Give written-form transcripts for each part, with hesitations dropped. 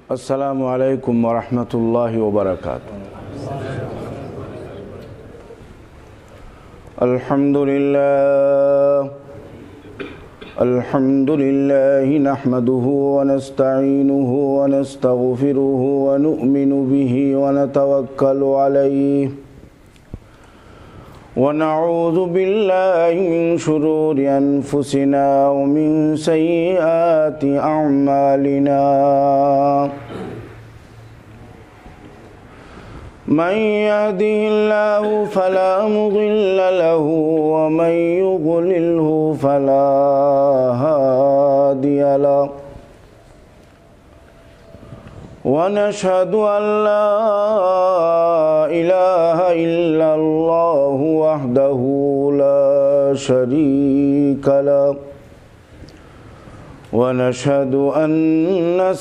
আসসালামু আলাইকুম ওয়া রাহমাতুল্লাহি ওয়া বারাকাতুহু। আলহামদুলিল্লাহ নাহমাদুহু ওয়া নাস্তাঈনুহু ওয়া নাস্তাগফিরুহু ওয়া নু'মিনু বিহি ওয়া নাতাওয়াক্কালু আলাইহি ওয়া নাউযু বিল্লাহি মিন শুরুরি আনফুসিনা ওয়া মিন সাইয়্যাতি আ'মালিনা। من يهده الله فلا مضل له ومن يضلله فلا هادي له ونشهد أن لا إله إلا الله وحده لا شريك له ونشهد أن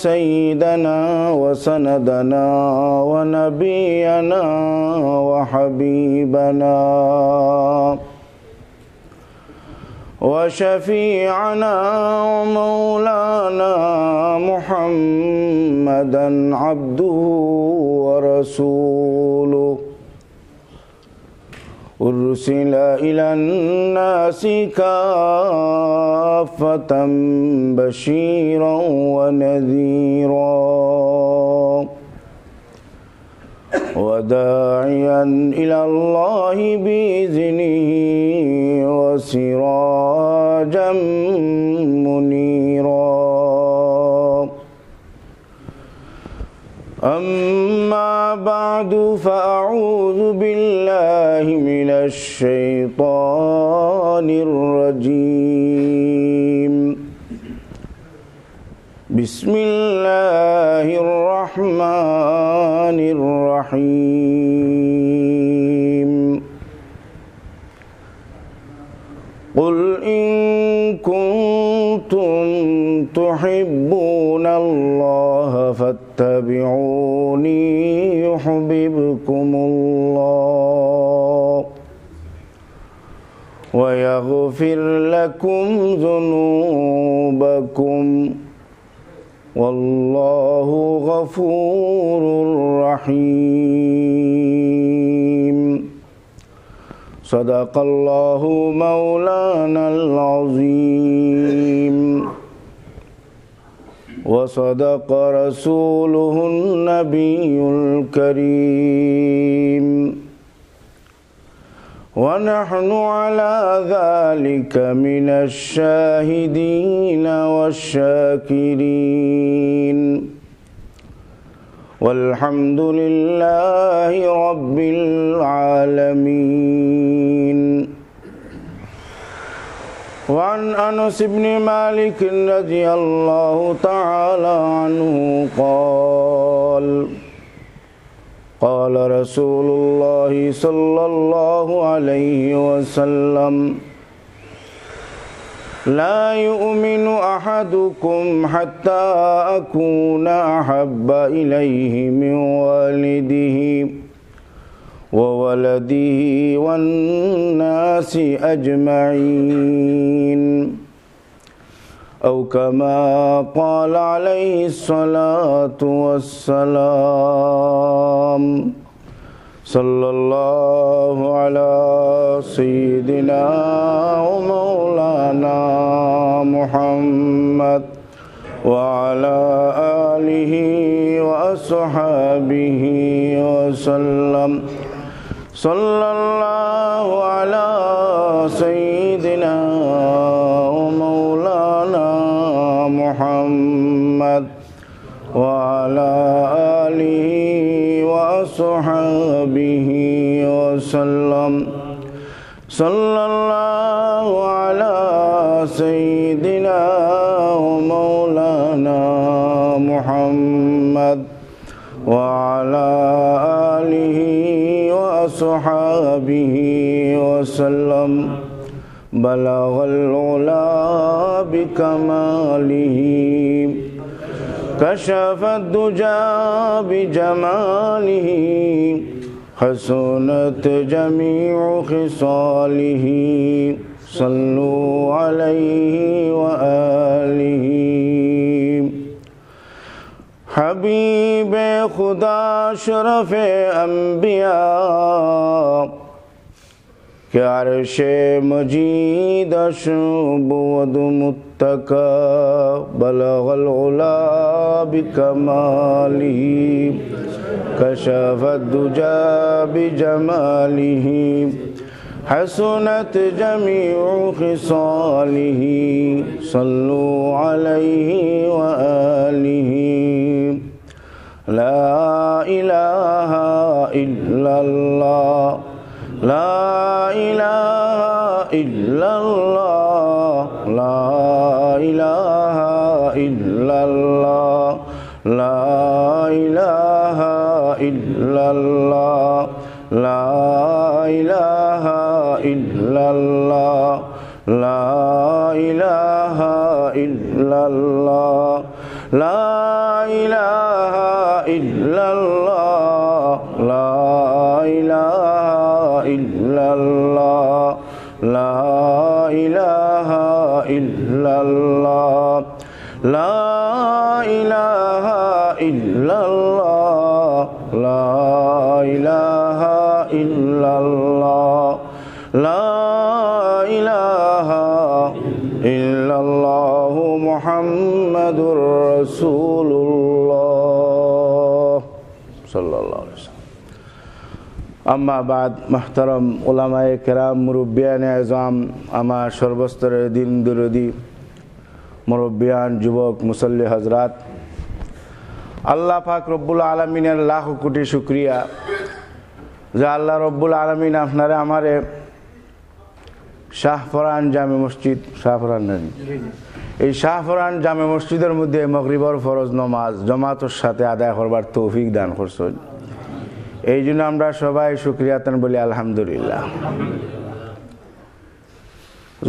سيدنا وسندنا ونبينا وحبيبنا وشفيعنا ومولانا محمدا عبده ورسوله أرسل إلى الناس كافة بشيرا ونذيرا وداعيا إلى الله بإذنه وسراجا منيرا. أما بعد فأعوذ بالله من الشيطان الرجيم. بسم الله الرحمن الرحيم. قل إن كنتم تحبون الله فاتبعوني يحببكم الله ويغفر لكم ذنوبكم والله غفور رحيم. صدق الله مولانا العظيم وصدق رسوله النبي الكريم ونحن على ذلك من الشاهدين والشاكرين والحمد لله رب العالمين. وعن أنس بن مالك رضي الله تعالى عنه قال قال رسول الله صلى الله عليه وسلم لا يؤمن أحدكم حتى أكون أحب إليه من والده وولده والناس أجمعين أو كما قال عليه الصلاة والسلام. صلى الله على سيدنا ومولانا محمد وعلى آله وأصحابه وسلم. صلى الله على سيدنا ومولانا محمد وعلى آله وصحبه وسلم. صلى الله على سيدنا ومولانا محمد وعلى آله وصحبه وسلم. بلغ العلا بكماله كشف الدجى بجماله حسنت جميع خصاله. صلوا عليه وآله. حبيب खुदा शरफ अंबिया के अर्श मजीद शुबुद मुत्तका बलगल उला बिकमालिही कशफत दुजा बिजमालिही हसनत जमीउ खिसालिही सल्लु अलैहि व आलिही ला इलाहा इल्लल्लाह ला इलाहा इल्लल्लाह ला इलाहा इल्लल्लाह ला इलाहा इल्लल्लाह ला इलाहा इल्लल्लाह ला इलाहा इल्लल्लाह ला इलाहा इल्लल्लाह ला इलाहा इल्लल्लाह ला इलाहा इल्लल्लाह ला इलाहा इल्लल्लाह ला इलाहा इल्लल्लाह ला इलाहा इल्लल्लाहु मुहम्मदुर रसूलुल्लाह सल्लल्लाहु अलैहि वसल्लम। अम्मा बाद महतरम उलामाए केराम मुरब्बियान आज़म आमार सर्वस्तरेर दिन दरदी मुरब्बियान जुबक मुसल्ली हजरात আল্লাহ পাক রব্বুল আলামিনের লাখ কোটি শুকরিয়া যে আল্লাহ রব্বুল আলামিন আপনারা আমারে শাহফরান জামে মসজিদ শাহফরান এই শাহফরান জামে মসজিদের মধ্যে মাগরিবের ফরজ নামাজ জামাতের সাথে আদায় করবার তৌফিক দান করছেন। এই জন্য আমরা সবাই শুকরিয়া তান বলি আলহামদুলিল্লাহ।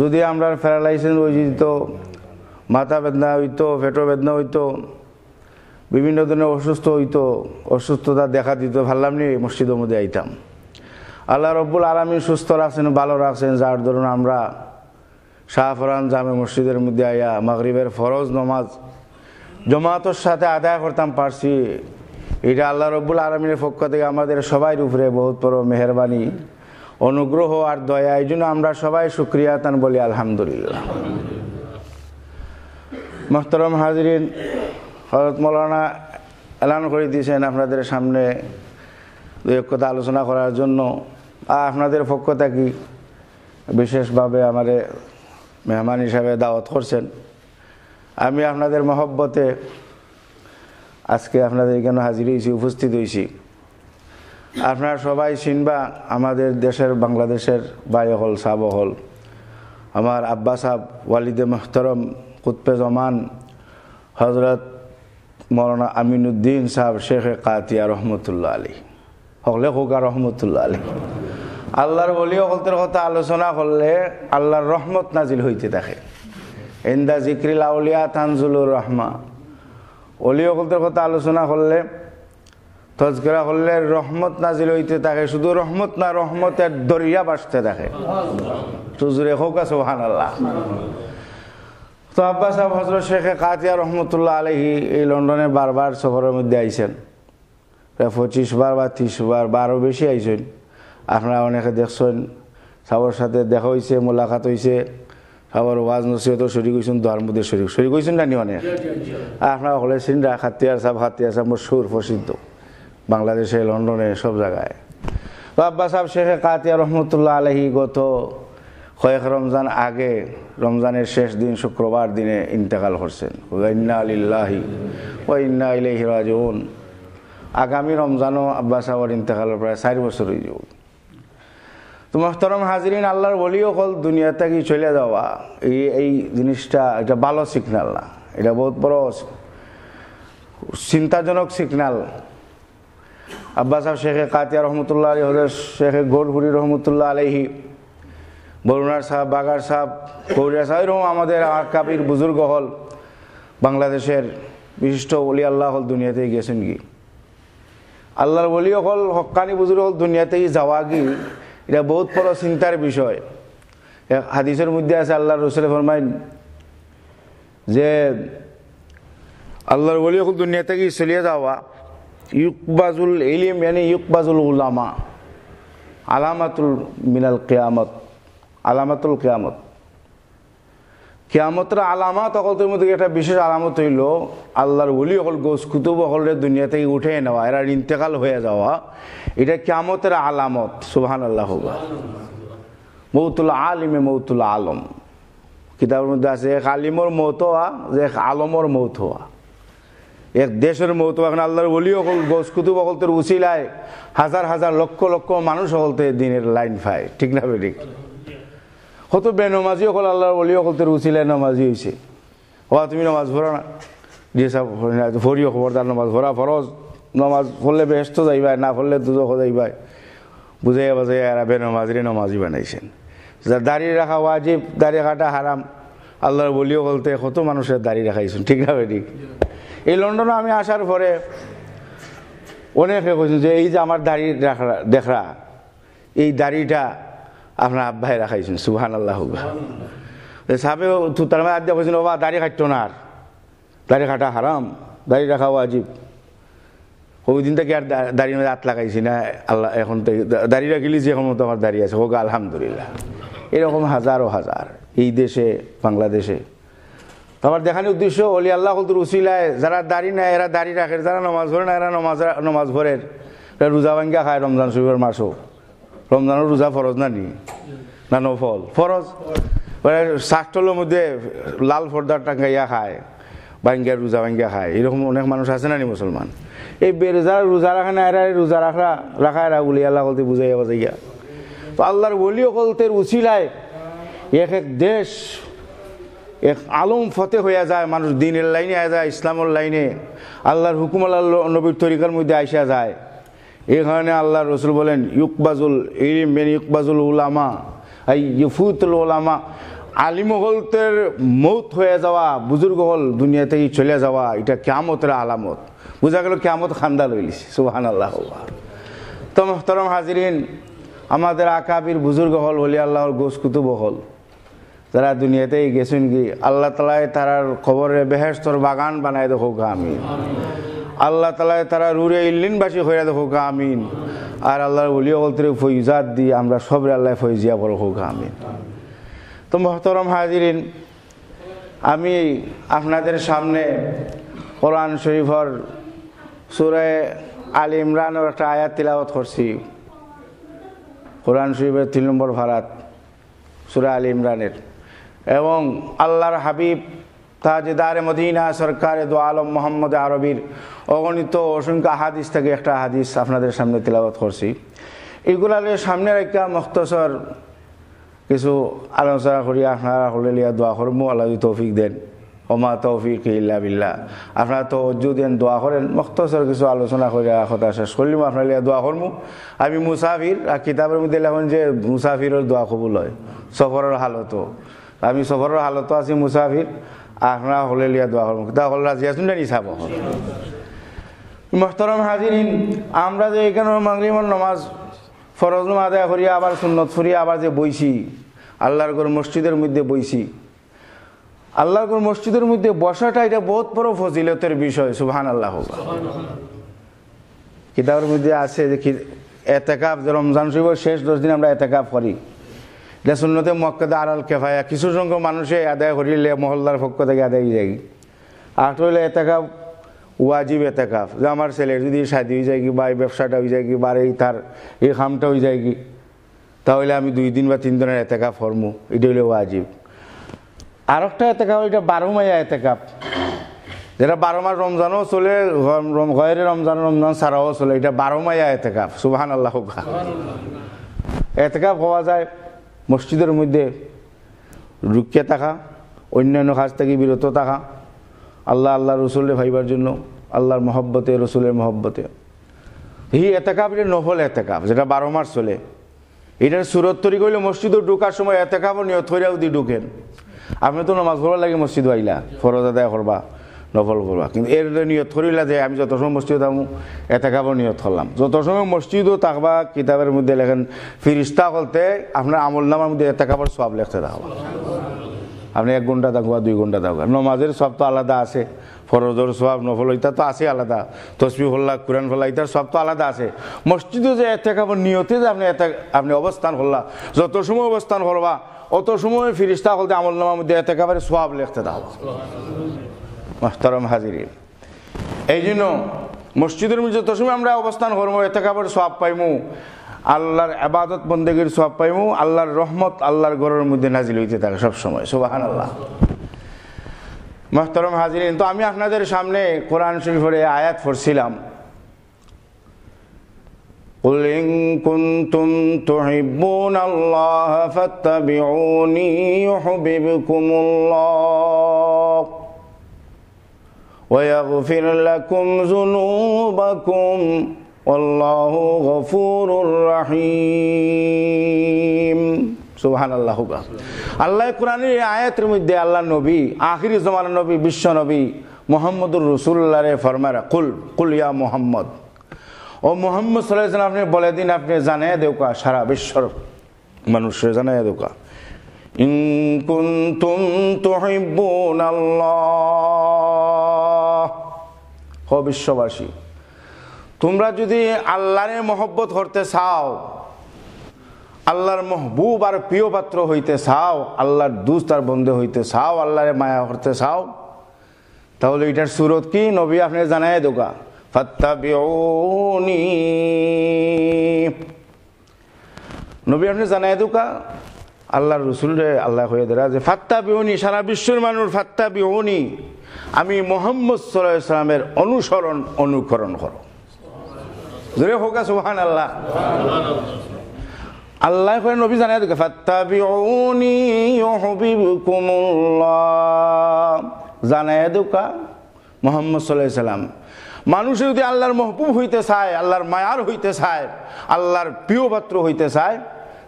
যদি আমরা প্যারালাইসিস হয়ে যেত, মাথা বেদনা হইতো, পেট বেদনা হইতো, বিভিন্ন ধরনের অসুস্থ হইতো, অসুস্থতা দেখা দিত, ভাবলাম নি মসজিদের মধ্যে আইতাম। আল্লাহ রব্বুল আলামিন সুস্থ রাখছেন, ভালো রাখছেন, যার ধরুন আমরা শাহফরান জামে মসজিদের মধ্যে আইয়া মাগরিবের ফরজ নামাজ জামাতের সাথে আদায় করতাম পারছি। এটা আল্লাহ রব্বুল আলামিনের পক্ষ থেকে আমাদের সবার উপরে বহুত বড় মেহেরবানি, অনুগ্রহ আর দয়া। এই জন্য আমরা সবাই শুকরিয়া তান বলি আলহামদুলিল্লাহ। মুহতারাম হাজিরিন, হযরত মাওলানা এলান করে দিয়েছেন আপনাদের সামনে দুই এক কথা আলোচনা করার জন্য। আপনাদের পক্ষ থেকে বিশেষভাবে আমারে মেহমান হিসাবে দাওয়াত করছেন। আমি আপনাদের মহব্বতে আজকে আপনাদের এখানে হাজির হয়েছি, উপস্থিত হয়েছি। আপনারা সবাই চিনবা আমাদের দেশের বাংলাদেশের ভাই হল সাহাব হল আমার আব্বা সাহেব ওয়ালিদে মোহতরম কুতবে জমান হজরত মৌলানা আমিনুদ্দিন সাহেব শেখ কাতিয়া রহমতুল্লাহ আলী হকলে হোকা রহমতুল্লাহ আলী। আল্লাহর ওলি হকলদের কথা আলোচনা করলে আল্লাহর রহমত নাজিল হইতে থাকে। ইন্দা জিক্রিল আউলিয়া তানজুলুর রহমা। ওলি হকলদের কথা আলোচনা করলে, তজকিরা করলে রহমত নাজিল হইতে থাকে। শুধু রহমত না, রহমতের দরিয়া বাসতে থাকে। সুজুরে হোকা সুবহানাল্লাহ। তো আব্বা সাহেব হজরত শেখে কাতিয়া রহমতুল্লাহ আলাইহি এই লন্ডনে বারবার সফরের মধ্যে আইছেন, প্রায় 25 বার বা 30 বার বা আরও বেশি আইছেন। আপনারা অনেকে দেখছেন, সাবর সাথে দেখা হয়েছে, মোলাকাত হয়েছে, সাবর ওয়াজ নসিহতও শরীক হয়েছেন, দোয়ার মধ্যে শরীক হয়েছেন না নি অনেক। আপনারা হলে সিনরা খাতিয়ার সাহেব মশহুর প্রসিদ্ধ বাংলাদেশে, লন্ডনে, সব জায়গায়। তো আব্বা সাহেব শেখে কাতিয়া রহমতুল্লাহ আলাইহি গত কয়েক রমজান আগে, রমজানের শেষ দিন শুক্রবার দিনে ইন্তেকাল করছেন। ইন্না লিল্লাহি ওয়া ইন্না ইলাইহি রাজিউন। আগামী রমজানও আব্বা সাহেবের ইন্তেকালের প্রায় 4 বছর হয়ে যাব। তো মুহতারাম হাজিরিন, আল্লাহর ওলিও কল দুনিয়া থেকে চলে যাওয়া এই জিনিসটা এটা ভালো সিগন্যাল না, এটা বহুত বড় চিন্তাজনক সিগন্যাল। আব্বা সাহেব শেখে কাতিয়া রহমতুল্লাহ আলাইহি, হযরত শেখে গোলপুরি রহমতুল্লাহ আলাইহি, বরুণার সাহেব, বাগার সাহেব, কৌরিয়া সাহেব, এরকম আমাদের কাবির বুজুর্গ হল বাংলাদেশের বিশিষ্ট ওলি আল্লাহ হল দুনিয়াতে গেছেন কি। আল্লাহর ওলি হল হক্কানি বুজুর্গ হল দুনিয়াতে যাওয়া কি, এটা বহুত বড় চিন্তার বিষয়। হাদিসের মধ্যে আছে, আল্লাহর রাসূল ফরমাইন যে আল্লাহর ওলি হল দুনিয়া থেকে চলিয়ে যাওয়া ইউকবাজুল ইলম মানে ইউকবাজুল উলামা, আলামাতুল মিনাল কিয়ামত, আলামাতুল কিয়ামত। কিয়ামতের আলামত অকলদের মধ্যে একটা বিশেষ আলামত হইল আল্লাহর ওলি অকল গোস কুতুব অকলের দুনিয়া থেকে উঠে নেওয়া, এরা ইন্তেকাল হয়ে যাওয়া, এটা কিয়ামতের আলামত। সুবহানাল্লাহ। মৌতুল আলিমে মৌতুল আলম, কিতাবের মধ্যে আছে এক আলিমর মৌত হওয়া, যে এক আলমর মৌত হওয়া, এক দেশের মৌত। এখন আল্লাহর ওলি অকল গোস কুতুব অকলতের উসিলায় হাজার হাজার লক্ষ লক্ষ মানুষ অকলতে দিনের লাইন পায়, ঠিক না বেঠিক? কত বেনমাজি অকল আল্লাহর ওলি অকলতের উসিলায় নমাজি হয়েছে। হওয়া তুমি নমাজ ভরো না, দিয়ে সব ভরিও খবরদার, নমাজ ভরা ফরজ, নমাজ পড়লে বেহেস্ত যাইবাই, না পড়লে দুজখ যাইবাই, বুঝাইয়া বাজাইয়া এরা বেনমাজিরে নমাজি বানাইছেন। দাড়ি রাখা ওয়াজিব, দাড়ি রাখাটা হারাম, আল্লাহর বলিও বলতে কত মানুষের দাড়ি রাখাইছেন, ঠিক না বেঠিক? এই লন্ডনে আমি আসার পরে অনেকে কইছেন যে এই যে আমার দাড়ি দেখরা, এই দাড়িটা আপনার আব্বাই রাখাইছেন। সুবহানাল্লাহ। সাহেব তার মানে আদ্যা কইছেন বাবা দাড়ি কাটতো না, আর দাড়ি কাটা হারাম, দাড়ি রাখা ওয়াজিব। ওই দিন থেকে আর দাড়ির মধ্যে হাত লাগাইছি না, আল্লাহ এখন থেকে দাড়ি রাখিলি যে এখন মতো আমার দাড়ি আছে, হোক আলহামদুলিল্লাহ। এরকম হাজারো হাজার এই দেশে, বাংলাদেশে। আমার দেখানোর উদ্দেশ্য অলি আল্লাহ কলতুর উসিলায় যারা দাড়ি নেয় এরা দাড়ি রাখে, যারা নমাজ ভরে না এরা নমাজ ভরের, এরা রোজা ভাঙ্গা খায় রমজান শরীফের মাসও। রমজানের রোজা ফরজ না নি, না নফল? ফরজ। শাকটলের মধ্যে লাল ফর্দার টাঙ্গাইয়া খায়, ভাঙ্গিয়া রোজা ভাঙ্গিয়া খায়, এরকম অনেক মানুষ আছে না নি মুসলমান? এই যারা রোজা রাখে না এরা রোজা রাখা এরা বলি আল্লাহ কলতে বুঝাইয়া বাজাইয়া। তো আল্লাহর ওলি কলতের উসিলায় এক এক দেশ এক আলম ফতে হইয়া যায়, মানুষ দিনের লাইনে আয়া যায়, ইসলামের লাইনে, আল্লাহর হুকুম আল্লাহ নবীর তরিকার মধ্যে আইসা যায়। এখানে আল্লাহ রসুল বলেন ইউকবাজুল ইলম মেন ইউকবাজুল উলামা আই ইউফুতুল উলামা, আলিম হলতের মৌত হয়ে যাওয়া, বুজুর্গ হল দুনিয়া থেকে চলে যাওয়া, এটা কিয়ামতের আলামত। বোঝা গেল কিয়ামত খান্দা লইলিছে। সুবহানাল্লাহ। তো মুহতারাম হাজিরিন, আমাদের আকাবির বুজুর্গ হল, ওলি আল্লাহর গোস কুতুব হল, যারা দুনিয়াতেই গেছেন কি আল্লাহ তালায় তারার খবরে বেহেশতর বাগান বানায় দেখো আমিন। আল্লাহ তালায় তারা রুরে ইল্লিনবাসী হইয়া দেখো আমিন। আর আল্লাহর ওলি হলতের ফৈজাত দিয়ে আমরা সবরে আল্লাহ ফৈজিয়া বলো হোক আমিন। তো মুহতারাম হাজিরিন, আমি আপনাদের সামনে কোরআন শরীফর সূরা আলে ইমরানের একটা আয়াত তিলাওয়াত করছি। কোরআন শরীফের 3 নম্বর ভারাত সূরা আলে ইমরানের, এবং আল্লাহর হাবিব তাজদারে মদিনা সরকারে দো আলম মোহাম্মদ আরবির অগণিত অসংখ্য হাদিস থেকে একটা হাদিস আপনাদের সামনে তিলাওয়াত করছি। এগুলার সামনে একটা মুখতসর কিছু আলোচনা করি, আপনারা হলে লিয়া দোয়া করবো, আল্লাহ তৌফিক দেন। ওমা তৌফিক ইল্লা বিল্লাহ। আপনারা তো অজ্জু দেন, দোয়া করেন। মুখতসর কিছু আলোচনা করে কথা শেষ করলাম, আপনারা লিয়া দোয়া করবো। আমি মুসাফির, আর কিতাবের মধ্যে লেখেন যে মুসাফিরের দোয়া কবুল হয় সফরের হালতো। আমি সফরের হালতো আছি মুসাফির, আপনারা হলে লিয়া দোয়া করবো। তা হল রাজি আসুন জানি সাব। মুহতারাম হাজিরিন, আমরা যে এখানে মাগরিবের নামাজ ফরজ নামাজ আদায় করিয়া আবার সুন্নত ফরিয়া আবার যে বইছি, আল্লাহর ঘর মসজিদের মধ্যে বইছি, আল্লাহর ঘর মসজিদের মধ্যে বসাটা এটা বহুত বড় ফজিলতের বিষয়। সুবহানাল্লাহ। কিতাবের মধ্যে আছে যে এতেকাফ, রমজান শরীফের শেষ 10 দিন আমরা এতেকাফ করি, এটা সুন্নতে মুআক্কাদা আলাল কিফায়া। কিছু সংখ্যক মানুষে আদায় করিলে মহল্লার পক্ষ থেকে আদায় যায়। আর হইলে এতেকাফ ওয়াজিব এতেকাফ, যে আমার ছেলের যদি শাদি হয়ে যায় কি, বা এই ব্যবসাটা হয়ে যায় কি, বা এই তার এই খামটা হয়ে যায় কি, তাহলে আমি 2 দিন বা 3 দিনের এতেকাফ করবো, এটা হইলে ওয়াজিব। আর একটা এতেকাফ, এটা 12 মাইয়া এতেকাফ, যেটা 12 মাস রমজানও চলে, গয়রে রমজান ছাড়াও চলে, এটা 12 মাইয়া এতেকাফ। সুবহানাল্লাহ। এতেকাফ হওয়া যায় মসজিদের মধ্যে রুকিয়ে থাকা, অন্যান্য কাজ থেকে বিরত থাকা, আল্লাহ রসুলের ভাইবার জন্য, আল্লাহর মহব্বতে, রসুলের মহব্বতে। এই এতেকাফ এটা নফল এতেকাফ, যেটা 12 মাস চলে। এটার সুরত তৈরি করলে মসজিদে ঢুকার সময় এতেকাফও নিয়ত হইয়া যদি ঢুকেন। আপনি তো নামাজ পড়ার লাগে মসজিদ আইলা, ফরজ আদায় করবা, নফল করবা, কিন্তু এর নিয়ত করিলা যে আমি যত সময় মসজিদে থাকবো এতেকাফও নিয়ত করলাম। যত সময় মসজিদও থাকবা, কিতাবের মধ্যে লেখেন ফিরিস্তা বলতে আপনার আমল নামার মধ্যে এতেকাফের সব লেখতে থাকবা। আপনি 1 ঘন্টা থাকবা, 2 ঘন্টা থাকবা, নমাজের সব তো আলাদা আছে, ফরজর সওয়াব নফল এটা তো আছে আলাদা, তসবিহ হল্লা কুরআন হল্লা এটার সব তো আলাদা আছে। মসজিদে যে ইতিকাফের নিয়তে যে আপনি অবস্থান করলা, যত সময় অবস্থান করবা অত সময় ফিরিস্তা বলতে আমলনামার মধ্যে ইতিকাফের সওয়াব লিখতে দাও। মুহতারাম হাজিরিন, এই জন্য মসজিদের মধ্যে যত সময় আমরা অবস্থান করবো ইতিকাফের সওয়াব পাইমু, আল্লাহর ইবাদত বন্দেগীর সওয়াব পাইমু, আল্লাহর রহমত আল্লাহর ঘরের মধ্যে নাজিল হইতে থাকে সব সময়। সুবহানাল্লাহ। মুহতারাম হাজিরিন, তো আমি আপনাদের সামনে কোরআন শরীফের আয়াত পড়ছিলাম, কুল ইন কুনতুম তুহিব্বুনাল্লাহ ফাত্তাবিউনি ইউহিব্বুকুমুল্লাহ ওয়া ইয়াগফির লাকুম যুনুবাকুম ওয়াল্লাহু গফুরুর রহিম। সুবহানাল্লাহ। আল্লাহ কোরআনের এই আয়াতের মধ্যে আল্লাহ নবী, আখিরি জমানার নবী, বিশ্ব নবী মুহাম্মদুর রাসূলুল্লাহরে ফরমায়, কুল ইয়া মুহাম্মদ, ও মুহাম্মদ সাল্লাল্লাহু আলাইহি ওয়াসাল্লাম, আপনি বলে দিন, আপনি জানায় দেওকা, সারা বিশ্বর মানুষের জানায় দেওকা, ইন কুনতুম তুহিব্বুনাল্লাহ, ও বিশ্ববাসী, তোমরা যদি আল্লাহরে মহব্বত করতে চাও, আল্লাহর মহবুব আর প্রিয় পাত্র হইতে চাও, আল্লাহর দোস্ত আর বন্ধু হইতে চাও, আল্লাহরে মায়া করতে চাও, তাহলে এটার সুরত কি? নবী আপনি জানায় দোকা, ফাত্তাবিউনি, নবী আপনি জানায় দোকা, আল্লাহর রাসূলরে আল্লাহ হয়ে দেরা যে ফাত্তাবিউনি, সারা বিশ্বের মানুষ ফাত্তাবিউনি, আমি মুহাম্মদ সাল্লাল্লাহু আলাইহি ওয়াসাল্লামের অনুকরণ করো। জোরে হোক সুবহানাল্লাহ। আল্লাহ করে নবী জানায় দেখে ফাত্তাবিউনি ইউহিব্বুকুমুল্লাহ, জানায় দুকা মুহাম্মদ সাল্লাল্লাহু আলাইহি ওয়াসাল্লাম, মানুষ যদি আল্লাহর মাহবুব হইতে চায়, আল্লাহর মায়ার হইতে চায়, আল্লাহর প্রিয় পাত্র হইতে চায়,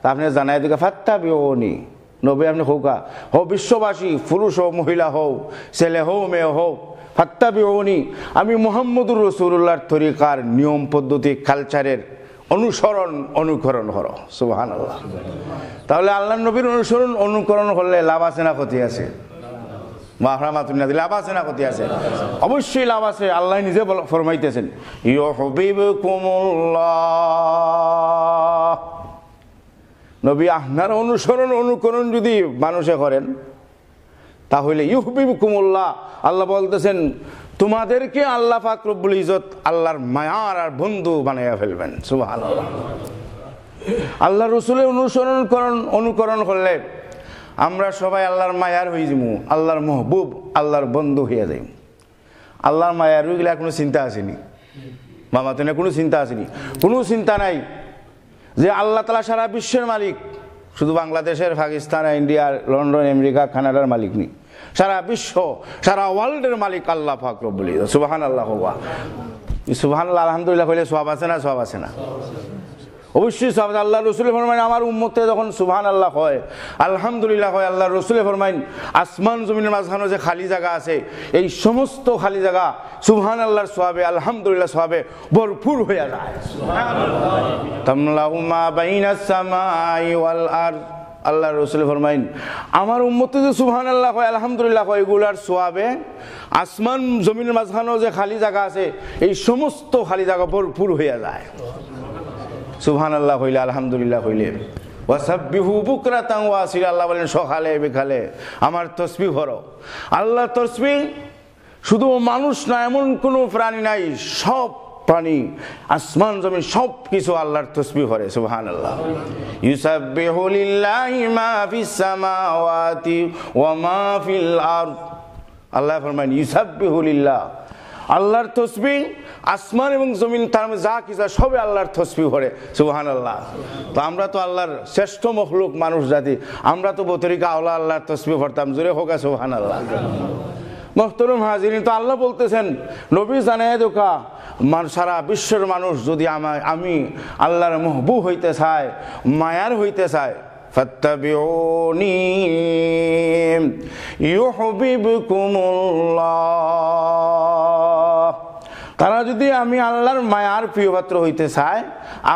তা আপনি জানায় দেখে ফাত্তাবিউনি, নবী আপনি হোকা, হো বিশ্ববাসী, পুরুষ হোক মহিলা হোক, ছেলে হোক মেয়ে হোক, ফাত্তাবিউনি, আমি মুহাম্মদুর রাসূলুল্লাহর তরিকার নিয়ম পদ্ধতি কালচারের অনুকরণ করো। সুবহানাল্লাহ। তাহলে আল্লাহ নবীর অনুকরণ করলে লাভ আছে না ক্ষতি আছে? লাভ আছে না ক্ষতি আছে? অবশ্যই লাভ আছে। আল্লাহ নিজে ফরমাইতেছেন, ইউহিব্বুকুমুল্লাহ, নবী আপনার অনুকরণ যদি মানুষে করেন তাহলে ইউহিব্বুকুমুল্লাহ, আল্লাহ বলতেছেন তোমাদেরকে আল্লাহ পাক রব্বুল ইজ্জত আল্লাহর মায়ার আর বন্ধু বানাইয়া ফেলবেন। সুবহানাল্লাহ। আল্লাহ রাসূলের অনুকরণ করলে আমরা সবাই আল্লাহর মায়ার হয়ে যাবো, আল্লাহর মাহবুব, আল্লাহর বন্ধু হয়ে যাই। আল্লাহর মায়ার হয়ে গেলে কোনো চিন্তা আসেনি মামা, তো কোনো চিন্তা আসেনি, কোনো চিন্তা নাই যে আল্লাহ তাআলা সারা বিশ্বের মালিক, শুধু বাংলাদেশের, পাকিস্তান, ইন্ডিয়ার, লন্ডন, আমেরিকা, কানাডার মালিক নেই, সারা বিশ্ব, সারা ওয়ার্ল্ডের মালিক আল্লাহ পাক রব্বুল ইজ্জত। সুবহানাল্লাহ। সুবহানাল্লাহ, আলহামদুলিল্লাহ কইলে সওয়াব আছে না? সওয়াব আছে না? অবশ্যই সওয়াব। আল্লাহ রাসূল ফরমায়, আমার উম্মতে যখন সুবহানাল্লাহ হয়, আলহামদুলিল্লাহ হয়, আল্লাহ রাসূল ফরমায় আসমান জমিনের মাঝখানে যে খালি জায়গা আছে, এই সমস্ত খালি জায়গা সুবহানাল্লাহর সওয়াবে, আলহামদুলিল্লাহ সওয়াবে ভরপুর হয়ে যায়। সুবহানাল্লাহ। তামলাউ মা বাইনাস সামাই ওয়াল আরদ, আল্লাহ রাসূল ফরমাইন আমার উম্মতে যে সুবহানাল্লাহ হয়, আলহামদুলিল্লাহ হয়, এগুলার সওয়াবে আসমান জমিনের মাঝখানে যে খালি জায়গা আছে, এই সমস্ত খালি জায়গা ভরপুর হয়ে যায়। সুবহানাল্লাহ হইলে, আলহামদুলিল্লাহ হইলে, ওয়াসাব্বিহু বুকরাতান ওয়া আসিলা, আল্লাহ বলেন সকালে বিকালে আমার তাসবিহ করো। আল্লাহ তাসবিহ শুধু মানুষ না, এমন কোনো প্রাণী নাই, সব প্রাণী, আসমান জমিন সব কিছু আল্লাহর তাসবিহ করে। সুবহানাল্লাহ। ইউসাব্বিহু লিল্লাহি মা ফিস সামাওয়াতি ওয়া মা ফিল আরদ, আল্লাহ ফরমান ইউসাব্বিহু লিল্লাহ, আল্লাহর তাসবিহ আসমান এবং জমিন, তার মধ্যে যা কিছু সবে আল্লাহর তাসবিহ করে। সুবহানাল্লাহ। তো আমরা তো আল্লাহর শ্রেষ্ঠ মখলুক, মানুষ জাতি, আমরা তো বতরিকা আওলা আল্লাহর তাসবিহ করতাম। জোরে হোক সুবহানাল্লাহ। মুহতারাম হাজিরিন, তো আল্লাহ বলতেছেন নবী জানায় দোকা, সারা বিশ্বের মানুষ যদি আমি আল্লাহর মাহবুব হইতে চায়, মায়ার হইতে চায়, ফাত্তাবিউনি ইউহিব্বুকুমুল্লাহ, তারা যদি আমি আল্লাহর মায়ার প্রিয়পাত্র হইতে চায়,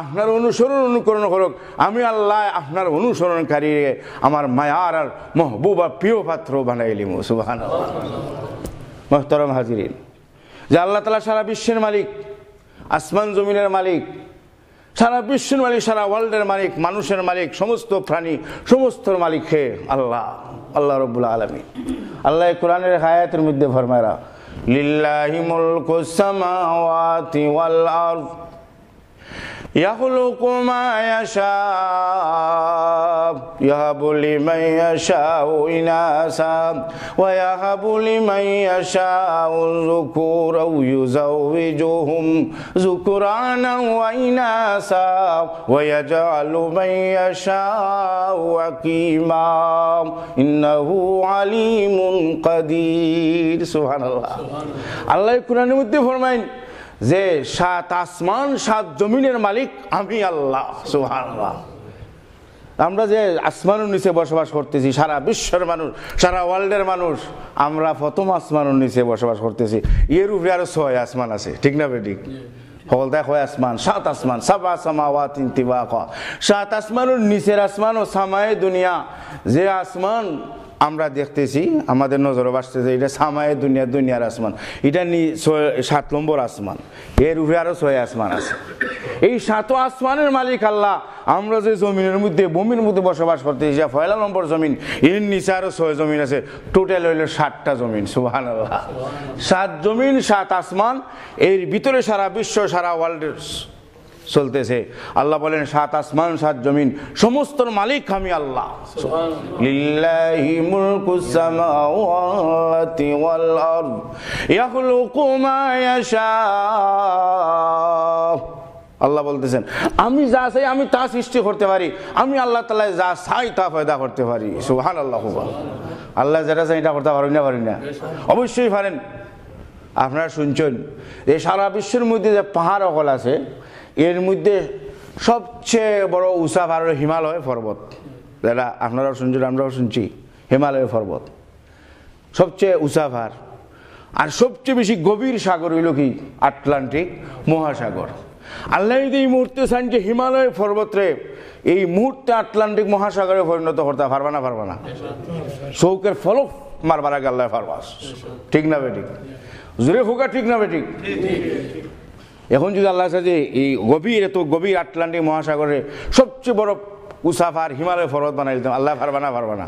আপনার অনুকরণ করুক, আমি আল্লাহ আপনার অনুসরণকারী আমার মায়ার আর মাহবুব আর প্রিয় পাত্র বানাইলিম। সুবহানাল্লাহ। মুহতারাম হাজিরিন, যে আল্লাহ তাআলা সারা বিশ্বের মালিক, আসমান জমিনের মালিক, সারা বিশ্বের মালিক, সারা ওয়ার্ল্ডের মালিক, মানুষের মালিক, সমস্ত প্রাণী সমস্তর মালিক হে আল্লাহ, আল্লাহ রাব্বুল আলামিন। আল্লাহ কোরআনের আয়াতের মধ্যে ফরমায়া লিল্লাহি মুলকুস সামাওয়াতি ওয়াল আরদ يخلق ما يشاء يهب لمن يشاء إناثا ويهب لمن يشاء الذكورا ويزوجهم ذكرانا وإناثا ويجعل من يشاء عقيما إنه عليم قدير سبحان الله আল্লাহ কোরআনের মধ্যে ফরমায়েন যে 7 আসমান 7 জমিনের মালিক আমি আল্লাহ সুবহানাল্লাহ। আমরা যে আসমানের নিচে বসবাস করতেছি, সারা বিশ্বের মানুষ, সারা ওয়ার্ল্ডের মানুষ, আমরা প্রথম আসমানের নিচে বসবাস করতেছি। এর উপরে আরো 6 আসমান আছে, ঠিক না বেঠিক? হলদা হয় আসমান, 7 আসমান, সাবা সামাওয়াতিন তিবাকা, 7 আসমানের নিচের আসমান ও সামায়ে দুনিয়া, যে আসমান আমরা দেখতেছি আমাদের নজরে আসতেছে, এটা সামায়ে দুনিয়া, দুনিয়ার আসমান, এটা 7 নম্বর আসমান। এর উপরে আরো 6 আসমান আছে। এই 7 আসমানের মালিক আল্লাহ। আমরা যে জমিনের মধ্যে, ভূমির মধ্যে বসবাস করতেছি, যা 1 নম্বর জমিন, এর নিচে আরো 6 জমিন আছে, টোটাল হইল 7টা জমিন। সুবহানাল্লাহ। 7 জমিন 7 আসমান, এর ভিতরে সারা বিশ্ব, সারা ওয়ার্ল্ডের চলতেছে। আল্লাহ বলেন 7 আসমান 7 জমিন সমস্তর মালিক আমি আল্লাহ। লিল্লাহি মুলকুস সামাওয়াতি ওয়াল আরদ ইয়াখলুকু মা ইয়াশা। আল্লাহ বলতেছেন আমি যা চাই আমি তা সৃষ্টি করতে পারি, আমি আল্লাহ তাআলা যা চাই তা পয়দা করতে পারি। সুবহানাল্লাহ। আল্লাহ যেটা চাই এটা করতে পারেন না? অবশ্যই পারেন। আপনারা শুনছেন এই সারা বিশ্বের মধ্যে যে পাহাড় অকল আছে, এর মধ্যে সবচেয়ে বড় উঁচা পাহাড় হিমালয় পর্বত, যেটা আপনারাও শুনছেন আমরাও শুনছি, হিমালয় পর্বত সবচেয়ে উঁচা পাহাড়। আর সবচেয়ে বেশি গভীর সাগর হইল কি? আটলান্টিক মহাসাগর। আল্লাহ যদি এই মুহূর্তে চান যে হিমালয় পর্বতরে এই মুহূর্তে আটলান্টিক মহাসাগরে পরিণত করতে পারবা না? চৌকের ফলক মারবার আগে আল্লাহ পারবাস, ঠিক না বেঠিক? জোরে হোকা, ঠিক না বেঠিক? এখন যদি আল্লাহ যে এই গভীর, এত গভীর আটলান্টিক মহাসাগরে সবচেয়ে বড় উঁচা পাহাড় হিমালয় পর্বত বানাই দিতাম, আল্লাহ পারবা না?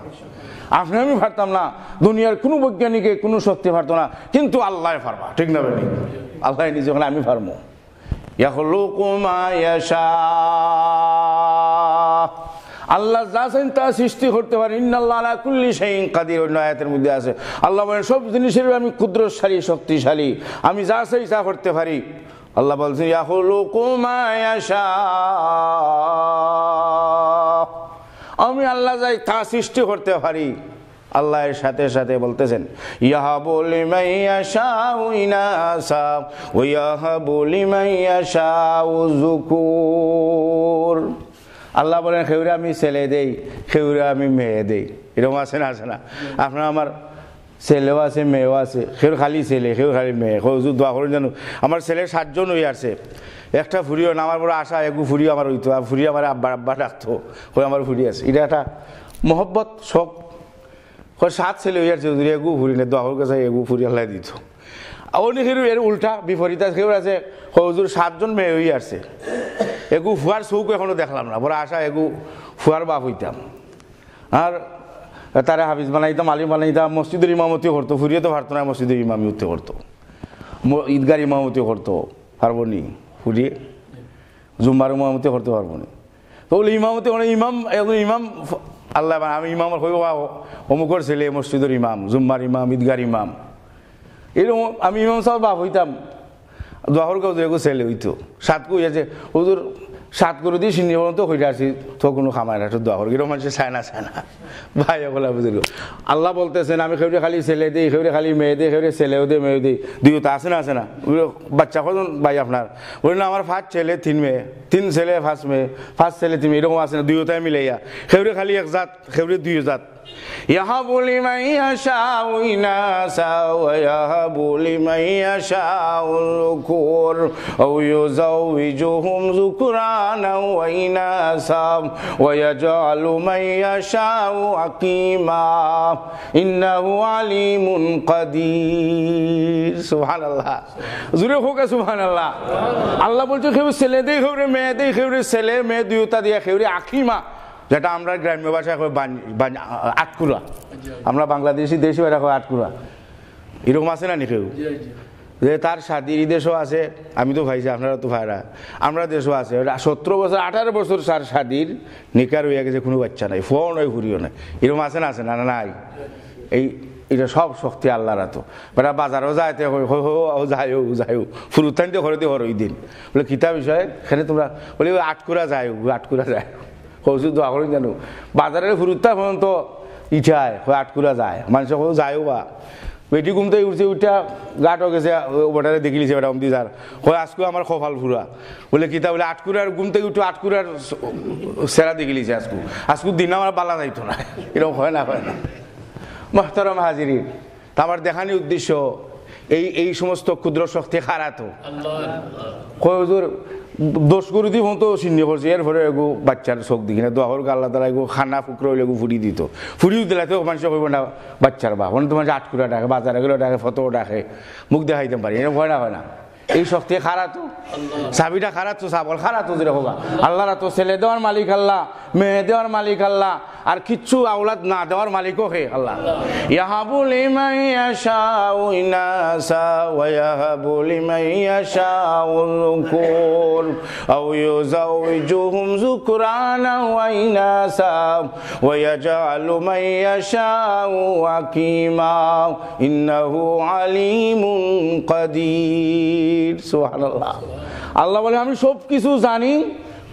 আপনি আমি পারতাম না, দুনিয়ার কোনো বৈজ্ঞানিকে কোনো শক্তি পারতো না, কিন্তু আল্লাহ পারবা, ঠিক না বেঠিক? আল্লাহ নিজে ওখানে আমি পারবো। ইয়াখলুকু মা ইয়াশা, আল্লাহ যা চান তা সৃষ্টি করতে পারে। ইন্নাল্লাহা আলা কুল্লি শাইইন কাদির, অন্য আয়াতের মধ্যে আছে। আল্লাহ বলেন সব জিনিসের আমি ক্ষুদ্রশালী, শক্তিশালী, আমি যা চাই তা করতে পারি। আল্লাহ বলছেন ইয়াখলুকু মা ইয়াশা, আমি আল্লাহ যাই তা সৃষ্টি করতে পারি। আল্লাহর সাথে সাথে বলতেছেন ইয়াহাবু লিমান ইয়াশাউ ইনাসা ওয়া ইয়াহাবু লিমান ইয়াশাউ যুকুর। আল্লাহ বলেন খেউরে আমি ছেলে দেই, খেউরে আমি মেয়ে দেই। এরকম আছে না? আপনার আমার ছেলেও আছে, মেয়েও আছে, খেউর খালি ছেলে, খেউর খালি মেয়ে। হুজুর দোয়া করুন জানো, আমার ছেলের 7 জন হয়ে আসছে, একটা ফুরিও না, আমার বড় আশা এগু ফুরিও আমার হইতো, আর ফুরিয়ে আমার আব্বা ডাকতো, আমার ফুরি আছে। এটা একটা মহব্বত, শখ। 7 ছেলে হয়ে আসছে, এগু ফুরি না, দোয়া করুন কাছে এগু ফুরি আল্লাহ দিত। অনেক খেরু এর উল্টা বিপরীত খেউর আছে, হুজুর 7 জন মেয়ে হয়ে আসছে, এগু ফুয়ার চৌক এখনো দেখলাম না, বড় আশা এগু ফুয়ার বাপ হইতাম। আর তারা হাফিজ বানাইতাম, আলিম বানাইতাম, মসজিদের ইমামতিও করতো, ফুরিয়ে তো পারতো না, মসজিদের ইমামতিও করতো, ঈদগার ইমামতিও করতো, পারবো নি ফুরিয়ে, জুম্মার ইমামতিও করতে পারবো নি। তো বলে ইমামতি ইমাম আল্লাহ, আমি ইমাম হইব, অমুকর ছেলে মসজিদের ইমাম, জুম্মার ইমাম, ঈদগার ইমাম, এরকম আমি ইমাম সাহেব বাপ হইতাম। দোয়ার কাউ এগো ছেলে হইতো, 7 কই আছে হুজুর, 7 করে দিয়ে সিনি পর্যন্ত হইতে আসি, তো কোনো খামায় না, দোয়া করি, এরকম মানুষের চায় না ভাই বলা বুঝল। আল্লাহ বলতেছেন আমি খেউরে খালি ছেলে দিই, খেউরে খালি মেয়ে দিই, খেউরে ছেলেও দিই, মেয়ে দিই, দুইটা আছে না? বাচ্চা কজন ভাই আপনার? বলি না আমার 5 ছেলে 3 মেয়ে, 3 ছেলে 5 মেয়ে, 5 ছেলে 3 মেয়ে, এরকম আছে না? দুইটাই মিলাইয়া খেউরে খালি 1 জাত, খেউরে 2 জাত, ইয়াহাবু লিমান ইয়াশাউ ইনাসা ওয়া ইয়াহাবু লিমান ইয়াশাউল যুকুর আও ইউযাউযুহুম যুকরানা ওয়া ইনাসা ওয়া ইয়াজআলু মান ইয়াশাউ আকিমা ইন্নাহু আলিমুন কাদির। সুবহানাল্লাহ, জোরে হোক সুবহানাল্লাহ। আল্লাহ বলছে কেউ ছেলে দিয়ে খেউরে মেয়ে দিয়ে খেউরে, ছেলে মেয়ে দুইটা দিয়ে খেউরে আকিমা, যেটা আমরা গ্রাম্য ভাষায় আটকুরা, আমরা বাংলাদেশি দেশি এটা আটকুরা, এরকম আছে না নি কেউ? যে তার শাদির দেশও আছে, আমি তো ভাইছি, আপনারা তো ভাইরা, আমরা দেশও আছে 17 বছর 18 বছর তার শাদির নিকার হয়ে গেছে, কোনো বাচ্চা নাই, ফোন নয় ঘুরিও নাই, এরকম আছে না? আছে না? নাই। এটা সব শক্তি আল্লাহর হাতে। বেটা বাজারও যাইতে যাইও যাইও ফুরুত্থানিতে ঘরেতে হর ওই দিন বলে কিতা বিষয় এখানে তোমরা বলে আটকুরা যায়, আটকুরা যায়, হসু দোয়া করে জানো বাজারের ফুরুত্তা পর্যন্ত ইঠায় আটকুরা যায়, মানুষ যায়ও বা বেটি ঘুমতে উঠছে, উঠা গাটও গেছে, ওটারে দেখি লিছে বেটা অমদি যার হয় আজকে আমার কপাল ফুরা বলে কিতা বলে আটকুরার ঘুম থেকে উঠে আটকুরার সেরা দেখি লিছে, আজকু দিন আমার বালা যাইতো না, এরকম হয় না? হয় না? মুহতারাম হাজিরিন, আমার দেখানি উদ্দেশ্য এই সমস্ত ক্ষুদ্র শক্তি খারাতো হুজুর দোষ করে দিব তো চিহ্ন করছে, এরপরে এগো বাচ্চার চোখ দেখি না দোয়া হোক আল্লাহ তালা এগো খানা ফুকর হইলে এগো ফুরি দিত, ফুরিও দিলে তো মানুষ কইব না বাচ্চার বা মানে তোমার আটকুরা ডাকে, বাজারে গেলেও ডাকে, ফটো ডাকে, মুখ দেখাইতে পারি, এরকম হয় না? হয় না? এই শক্তি খারাতো, চাবিটা খারাতো, চাবল খারাতো, যেটা হোক আল্লাহর তো ছেলে দেওয়ার মালিক আল্লাহ, মেয়ে দেওয়ার মালিক আল্লাহ, আর কিচ্ছু আওলাদ না দেওয়ার মালিকও হে আল্লাহ। ইয়াহাবু লিমান ইয়াশাউ ইনাসা ওয়া ইয়াহাবু লিমান ইয়াশাউল যুকুর আও ইউযাউযুহুম যুকরানা ওয়া ইনাসা ওয়া ইয়াজআলু মান ইয়াশাউ আকিমা ইন্নাহু আলিমুন কাদির। সুবহানাল্লাহ। আল্লাহ বলে আমি সব কিছু জানি,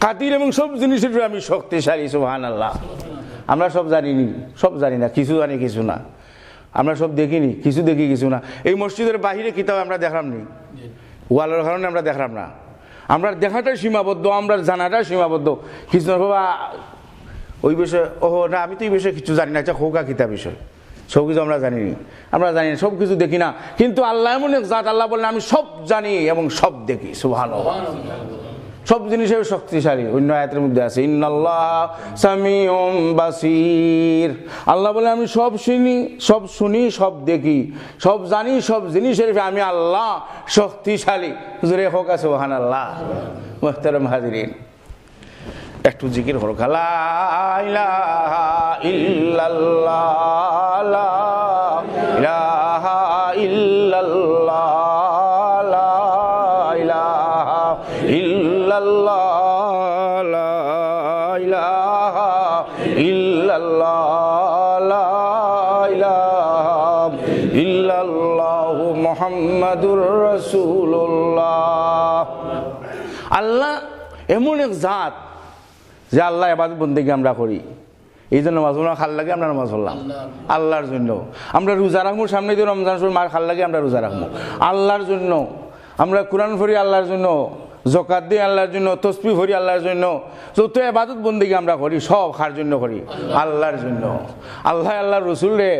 কাদির, এবং সব জিনিসের আমি শক্তিশালী। সুবহানাল্লাহ। আমরা সব জানিনি, সব জানি না, কিছু জানি কিছু না, আমরা সব দেখিনি, কিছু দেখি কিছু না। এই মসজিদের বাহিরে কিতাব আমরা দেখলাম নি, ওয়ালের কারণে আমরা দেখলাম না, আমরা দেখাটা সীমাবদ্ধ, আমরা জানাটা সীমাবদ্ধ। কিছু বাবা ওই বিষয়ে ওহো না আমি তো এই বিষয়ে কিছু জানি না, আচ্ছা হোকা কিতাব বিষয় সব কিছু আমরা জানিনি, আমরা জানি না, সব কিছু দেখি না, কিন্তু আল্লাহ এমন এক জাত, আল্লাহ বললেন আমি সব জানি এবং সব দেখি। সুবহানাল্লাহ। সব জিনিসের শক্তিশালী। অন্য আয়াতের মধ্যে আছে ইন্নাল্লাহ সামিউম বাসির, আল্লাহ বলে আমি সব শুনি, সব শুনি, সব দেখি, সব জানি, সব জিনিসের আমি আল্লাহ শক্তিশালী। হুজুরে হোক আছে সুবহানাল্লাহ। মুহতারাম হাজিরিন, একটু জিকির হল, লা ইলাহা ইল্লাল্লাহ, লা ইলাহা ইল্লাল্লাহ, লা ইলাহা ইল্লাল্লাহ, লা ইলাহা ইল্লাল্লাহ, লা ইলাহা ইল্লাল্লাহ মুহাম্মাদুর রাসূলুল্লাহ। আল্লাহ এমন এক জাত যে আল্লাহ ইবাদত বন্দেগী আমরা করি, এই জন্য নামাজ পড়লাম, খাল লাগে আমরা নামাজ পড়লাম আল্লাহর জন্য। আমরা রোজা রাখবো, সামনে দিয়ে রমজান শুরু, মার খাল লাগে আমরা রোজা রাখবো আল্লাহর জন্য। আমরা কোরআন পড়ি আল্লাহর জন্য, যাকাত দিই আল্লাহর জন্য, তাসবিহ পড়ি আল্লাহর জন্য, যত ইবাদত বন্দেগী আমরা করি সব কার জন্য করি? আল্লাহর জন্য। আল্লাহ আল্লাহর রাসূল রে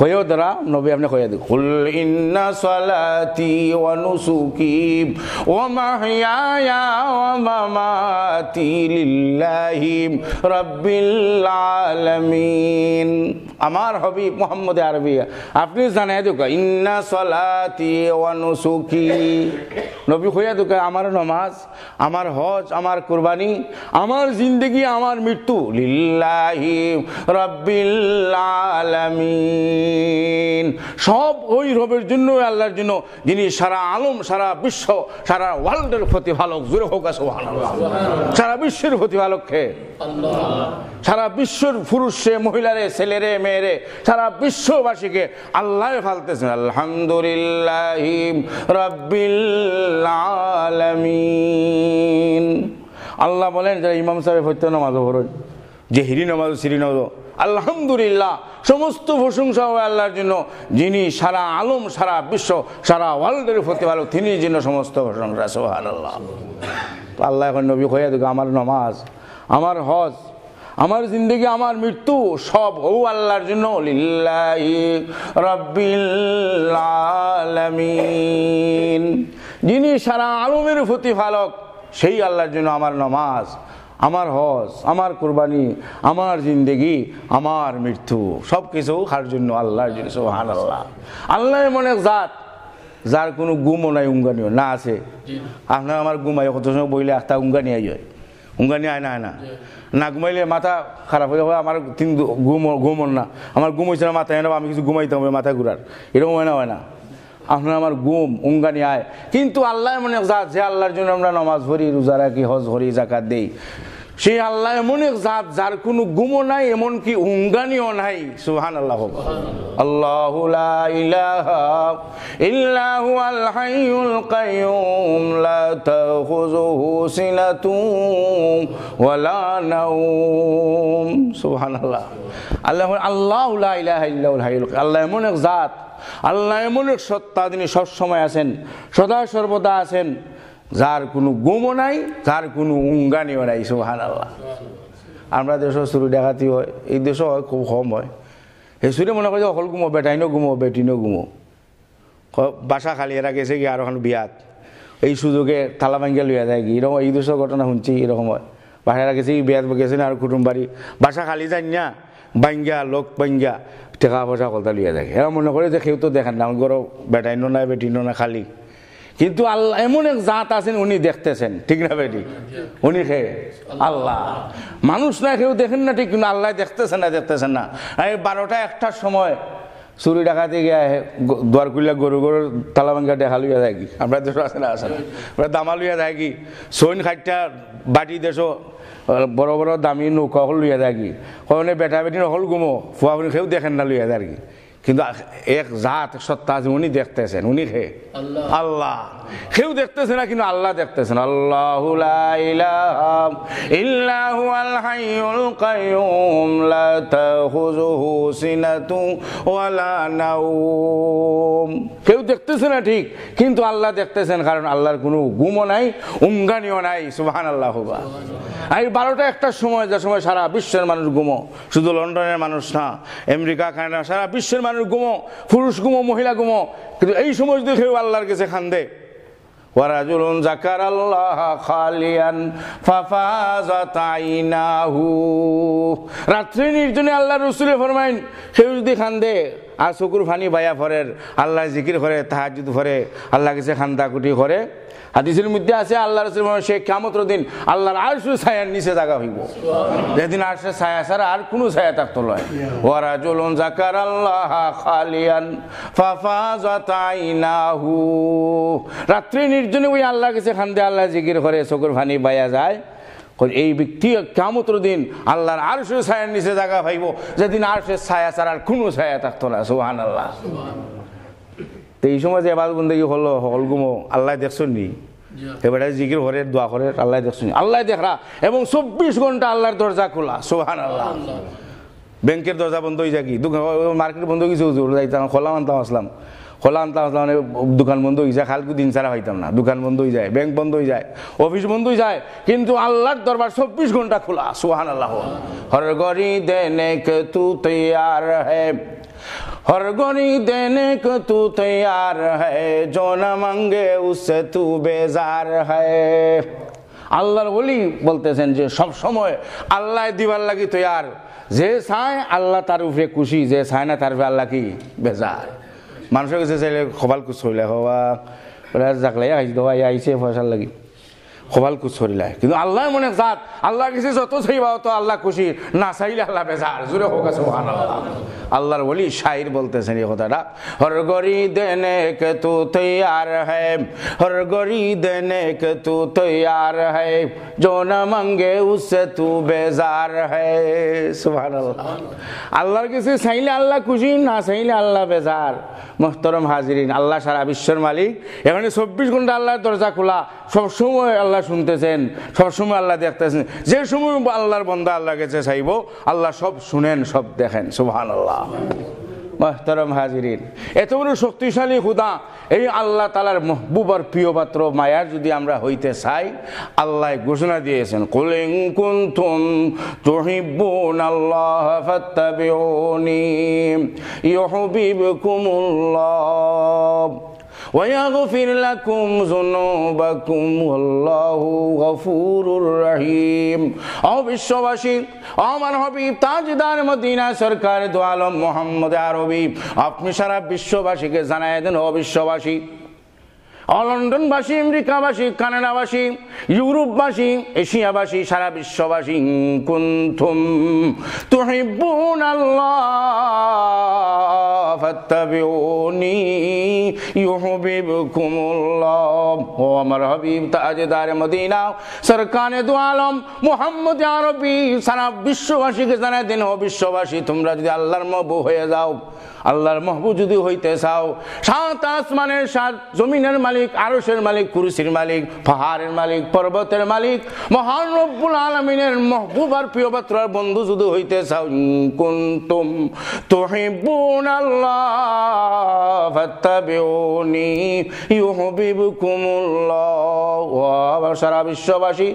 হয়েও দ্বারা নবী আপনি হয়ে দিন, কুল ইন্না সালাতি ওয়া নুসুকি ওয়া মাহইয়ায়া ওয়া মামাতি লিল্লাহি রাব্বিল আলামিন। আমার হাবিব মুহাম্মদ আরবি আপনি জানাই দেন ইন্না সালাতি ওয়া নুসুকি, নবী হয়ে দেন আমার নামাজ, আমার হজ, আমার কুরবানি, আমার জিন্দেগি, আমার মৃত্যু লিল্লাহি রাব্বিল আলামিন, সব ওই রবের জন্য, আল্লাহর জন্য, যিনি সারা আলম, সারা বিশ্ব, সারা ওয়ার্ল্ডের প্রতিপালক। জোরে হোক সুবহানাল্লাহ। সারা বিশ্বের প্রতিপালক কে? সারা বিশ্বের পুরুষে, মহিলারে, ছেলেরে, মেয়েরে, সারা বিশ্ববাসীকে আল্লাহ ফালতেছেন। আলহামদুলিল্লাহি রাব্বিল আলামিন। আল্লাহ বলেন যারা ইমাম সাহেব হইতে নামাজ পড়েন, যে হিরি নামাজ, সিরি নামাজ, আলহামদুলিল্লাহ সমস্ত প্রশংসা হয় আল্লাহর জন্য, যিনি সারা আলম, সারা বিশ্ব, সারা ওয়ার্ল্ডের প্রতিপালক, তিনি জন্য সমস্ত প্রশংসা। সুবহানাল্লাহ। আল্লাহ এখন নবী হইয়া দেখো আমার নামাজ, আমার হজ, আমার জিন্দগি, আমার মৃত্যু সব ও আল্লাহর জন্য। লিল্লাহি রাব্বিল আলামিন, যিনি সারা আলমের প্রতিপালক, সেই আল্লাহর জন্য আমার নামাজ, আমার হজ, আমার কুরবানি, আমার জিন্দগি, আমার মৃত্যু সব কিছু কার জন্য? আল্লাহর জন্য। সুবহানাল্লাহ। আল্লাহ এমন এক জাত যার কোনো গুমও নাই, উঙ্গানিও না। আছে আপনার আমার ঘুমাই কত সময় বইলে একটা উঙ্গানি আই হয়, উঙ্গানি আয় না, আয় না, না ঘুমাইলে মাথা খারাপ হয়ে যায়। আমার তিন ঘুমন না, আমার ঘুম হয়েছে না, মাথা এনে আমি কিছু ঘুমাইতে হবে, মাথা ঘুরার এরকম হয় না, হয় না। আপনার আমার ঘুম উঙ্গানি আয়। কিন্তু আল্লাহ এমন এক জাত যে আল্লাহর জন্য আমরা নামাজ পড়ি, রোজা রাখি, হজ করি, জাকাত দেই। সেই আল্লাহ এমন এক জাত যার কোনো গুমও নাই, এমনকি উঙ্গানিও নাই। সুবহানাল্লাহ। আল্লাহু লা ইলাহা ইল্লা হুয়াল হাইয়ুল কাইয়ুম লা তাখুযুহু সিনাতুন ওয়ালা নাওম। সুবহানাল্লাহ। আল্লাহু লা ইলাহা ইল্লা হুয়াল হাইয়ুল কাইয়ুম। আল্লাহ এমন এক জাত, আল্লাহ এমন এক সত্তা, তিনি সবসময় আছেন, সদা সর্বদা আছেন, যার কোনো গুমও নাই, যার কোনো উঙ্গানিও নাই। সুবহানাল্লাহ। আমরা দেশে চুরি ডাকাতি হয়, এই দেশে হয় খুব কম হয়। সেই চুরি মনে করে অকল গুমো, বেটাইনও গুমো, বেটিনও গুমো। বাসা খালি এরা গেছে কি আর এখন বিয়াত, এই সুযোগে তালা ভাঙ্গিয়া লইয়া যায় কি, এরকম এই দেশের ঘটনা শুনছি, এরকম হয়। বাসারা গেছে কি বিয়াত গেছে না, আর কুটুম বাড়ি বাসা খালি যান না, বাঙ্গিয়া লোক বাঙ্গিয়া টাকা পয়সা কলতা লইয়া যায়। এরা মনে করে যে কেউ তো দেখেন না, গরো বেটাইনও নাই, বেটিনও না, খালি। কিন্তু আল্লাহ এমন এক জাত আছেন, উনি দেখতেছেন, ঠিক না বেটি? উনি খেয়ে আল্লাহ, মানুষ না কেউ দেখেন না, ঠিক, কিন্তু আল্লাহ দেখতেছেন না, দেখতেছেন না। এই 12টা 1টার সময় চুরি ডাকাতে গিয়ে দুয়ার খুলিয়া গরু গরুর তালা ভাঙ্গা দেখা লইয়া যায় কি? আমরা দেশ আছে না, আছে না, আমরা দামা লইয়া যায় কি? সৈন খাইটা বাটি দেশ বড় বড় দামি নৌকা হল লইয়া যায় কি? কখনো বেটা বেটি হল গুমো ফুয়া ফুনি কেউ দেখেন না লইয়া যায় আর কি। কিন্তু এক জাত সত্তা আছে, উনি দেখতেছেন, উনি খে আল্লাহ। কেউ দেখতেছে না, কিন্তু আল্লাহ দেখতেছেন। আল্লাহু লা ইলাহা ইল্লা হুয়াল হাইয়ুল কাইয়ুম লা তাখুযুহু সিনাতুন ওয়ালা নাওম। কেউ দেখতেছে না ঠিক, কিন্তু আল্লাহ দেখতেছেন, কারণ আল্লাহর কোনো গুমও নাই, উঙ্গানিও নাই। সুবহানাল্লাহ। এই 12টা 1টার সময়, যে সময় সারা বিশ্বের মানুষ গুমো, শুধু লন্ডনের মানুষ না, আমেরিকা, কানাডা, সারা বিশ্বের মানুষ গুমো, পুরুষ গুমো, মহিলা গুমো। কিন্তু এই সময় যদি কেউ আল্লাহর কাছে খান্দে, ওয়ারাজুলুন যাকারাল্লাহ খালিয়ান ফাফাযাত আইনাহু, রাত্রি নির্জনে আল্লাহর রাসূল ফরমাইন, কেউ যদি খান্দে আর চকুর পানি বায়া ফরের, আল্লাহ জিকির করে, তাহাজ্জুদ করে, আল্লাহ কাছে খান্দা কুটি করে, হাদিসের মধ্যে আছে আল্লাহ রাসূল ফরমায় সে কিয়ামতের দিন আল্লাহর আরশের ছায়ার নিচে জায়গা হইব, যেদিন আরশের ছায়া ছাড়া আর কোনো ছায়া থাকতো না। ওয়া রাজুলুন যাকারাল্লাহ খালিয়ান ফাফাযাত আইনাহু, রাত্রি নির্জনে ওই আল্লাহ কাছে খান্দে, আল্লাহ জিকির করে, চকুর পানি বায়া যায়। এই ব্যক্তি কিয়ামতের দিন আল্লাহর আরশের ছায়ার নিচে জায়গা পাইব, যেদিন আরশের ছায়া ছাড়া আর কোনো ছায়া থাকতো না। সুবহানাল্লাহ। তো এই সময় যে ইবাদত বন্দেগী হলো হলগুমো, আল্লাহ দেখছেন নি? এবারে জিকির করে, দোয়া করে, আল্লাহ দেখছেন, আল্লাহ দেখরা। এবং 24 ঘন্টা আল্লাহর দরজা খোলা। সুবহানাল্লাহ। ব্যাংকের দরজা বন্ধ হয়ে যায় কি, মার্কেট বন্ধ হয়ে গেছে, যাইতাম খোলা আনতাম আসলাম, খোলা আনতাম আসলাম, দোকান বন্ধ হয়ে যায়, খালকু দিন ছাড়া পাইতাম না, দোকান বন্ধ হয়ে যায়, ব্যাংক বন্ধ হয়ে যায়, অফিস বন্ধ হয়ে যায়, কিন্তু আল্লাহর দরবার 24 ঘন্টা খোলা। সুবহানাল্লাহ। হর গরি দেনে কে তু তৈয়ার হ্যায়, हर गोरी देने को तू तैयार है, जो न मांगे उससे तू बेजार है। আল্লাহর ওলি বলতেছেন যে সব সময় আল্লাহ দিবার লাগি তৈয়ার, যে চায় আল্লাহ তার উপরে খুশি, যে চায় না তার উপরে আল্লাহ কি বেজার। মানুষের কাছে চাইলে খবাল কুচ হইলে হওয়া জাকলাই আইসে পয়সার লাগি খবাল কুচ করিলাই, কিন্তু আল্লাহ মনে জাত, আল্লাহ কিছু যত চাইবা তো আল্লাহ খুশি, না চাইলে আল্লাহ বেজার। জোরে হোক সুবহানাল্লাহ। আল্লাহর ওলি শাইর বলতেছেন এই কথাটা, হর গরি দেনে কে তু তৈয়ার হ্যায়, হর গরি দেনে কে তু তৈয়ার হ্যায়, জো না মাঙ্গে উসসে তু বেজার হ্যায়। সুবহানাল্লাহ। আল্লাহর কিছু চাইলে আল্লাহ খুশি, না চাইলে আল্লাহ বেজার। মুহতারাম হাজিরিন, আল্লাহ সারা বিশ্বের মালিক, এখানে 24 ঘন্টা আল্লাহর দরজা খোলা, সবসময় আল্লাহ শুনতেছেন, সবসময় আল্লাহ দেখতেছেন। যে সময় আল্লাহর বান্দা আল্লাহ কাছে চাইব, আল্লাহ সব শুনেন, সব দেখেন। সুবহানাল্লাহ। মুহতারাম হাজিরিন, এত বড় শক্তিশালী খুদা, এই আল্লাহ তাআলার মাহবুব আর প্রিয় পাত্র মায়ার যদি আমরা হইতে চাই, আল্লাহ ঘোষণা দিয়েছেন, কুল ইন কুনতুম তুহিব্বুনাল্লাহ ফাত্তাবিউনি ইউহিব্বুকুমুল্লাহ ويغفر لكم ذنوبكم والله غفور رحيم। ও বিশ্ববাসী, আমার হাবিব তাজদার মদিনা সরকার দু আলম মুহাম্মদ আরবি, আপনি সারা বিশ্ববাসীকে জানায় দেন, ও বিশ্ববাসী, লন্ডনবাসী, আমেরিকাবাসী, কানাডাবাসী, ইউরোপবাসী, এশিয়াবাসী, সারা বিশ্ববাসী, কুনতুম তুহিব্বুনাল্লাহ ফাত্তাবিউনি ইউহিব্বুকুমুল্লাহ। ও আমার হাবিব তাজদার মদিনা সরকারে দু আলম মুহাম্মদ আরবি, সারা বিশ্ববাসীকে জানায় দেন, ও বিশ্ববাসী, তোমরা যদি আল্লাহর মাহবুব হয়ে যাও, আল্লাহর মাহবুব যদি হইতে চাও, সাত আসমানের সাত জমিনের মালিক, আরশের মালিক, কুরসির মালিক, পাহাড়ের মালিক, পর্বতের মালিক, মহান রব্বুল আলামিনের মাহবুব আর প্রিয় পাত্র আর বন্ধু যদি হইতে চাও, কুনতুম তুহিব্বুনাল্লাহ ফাত্তাবিউনি ইউহিব্বুকুমুল্লাহ। ও সারা বিশ্ববাসী,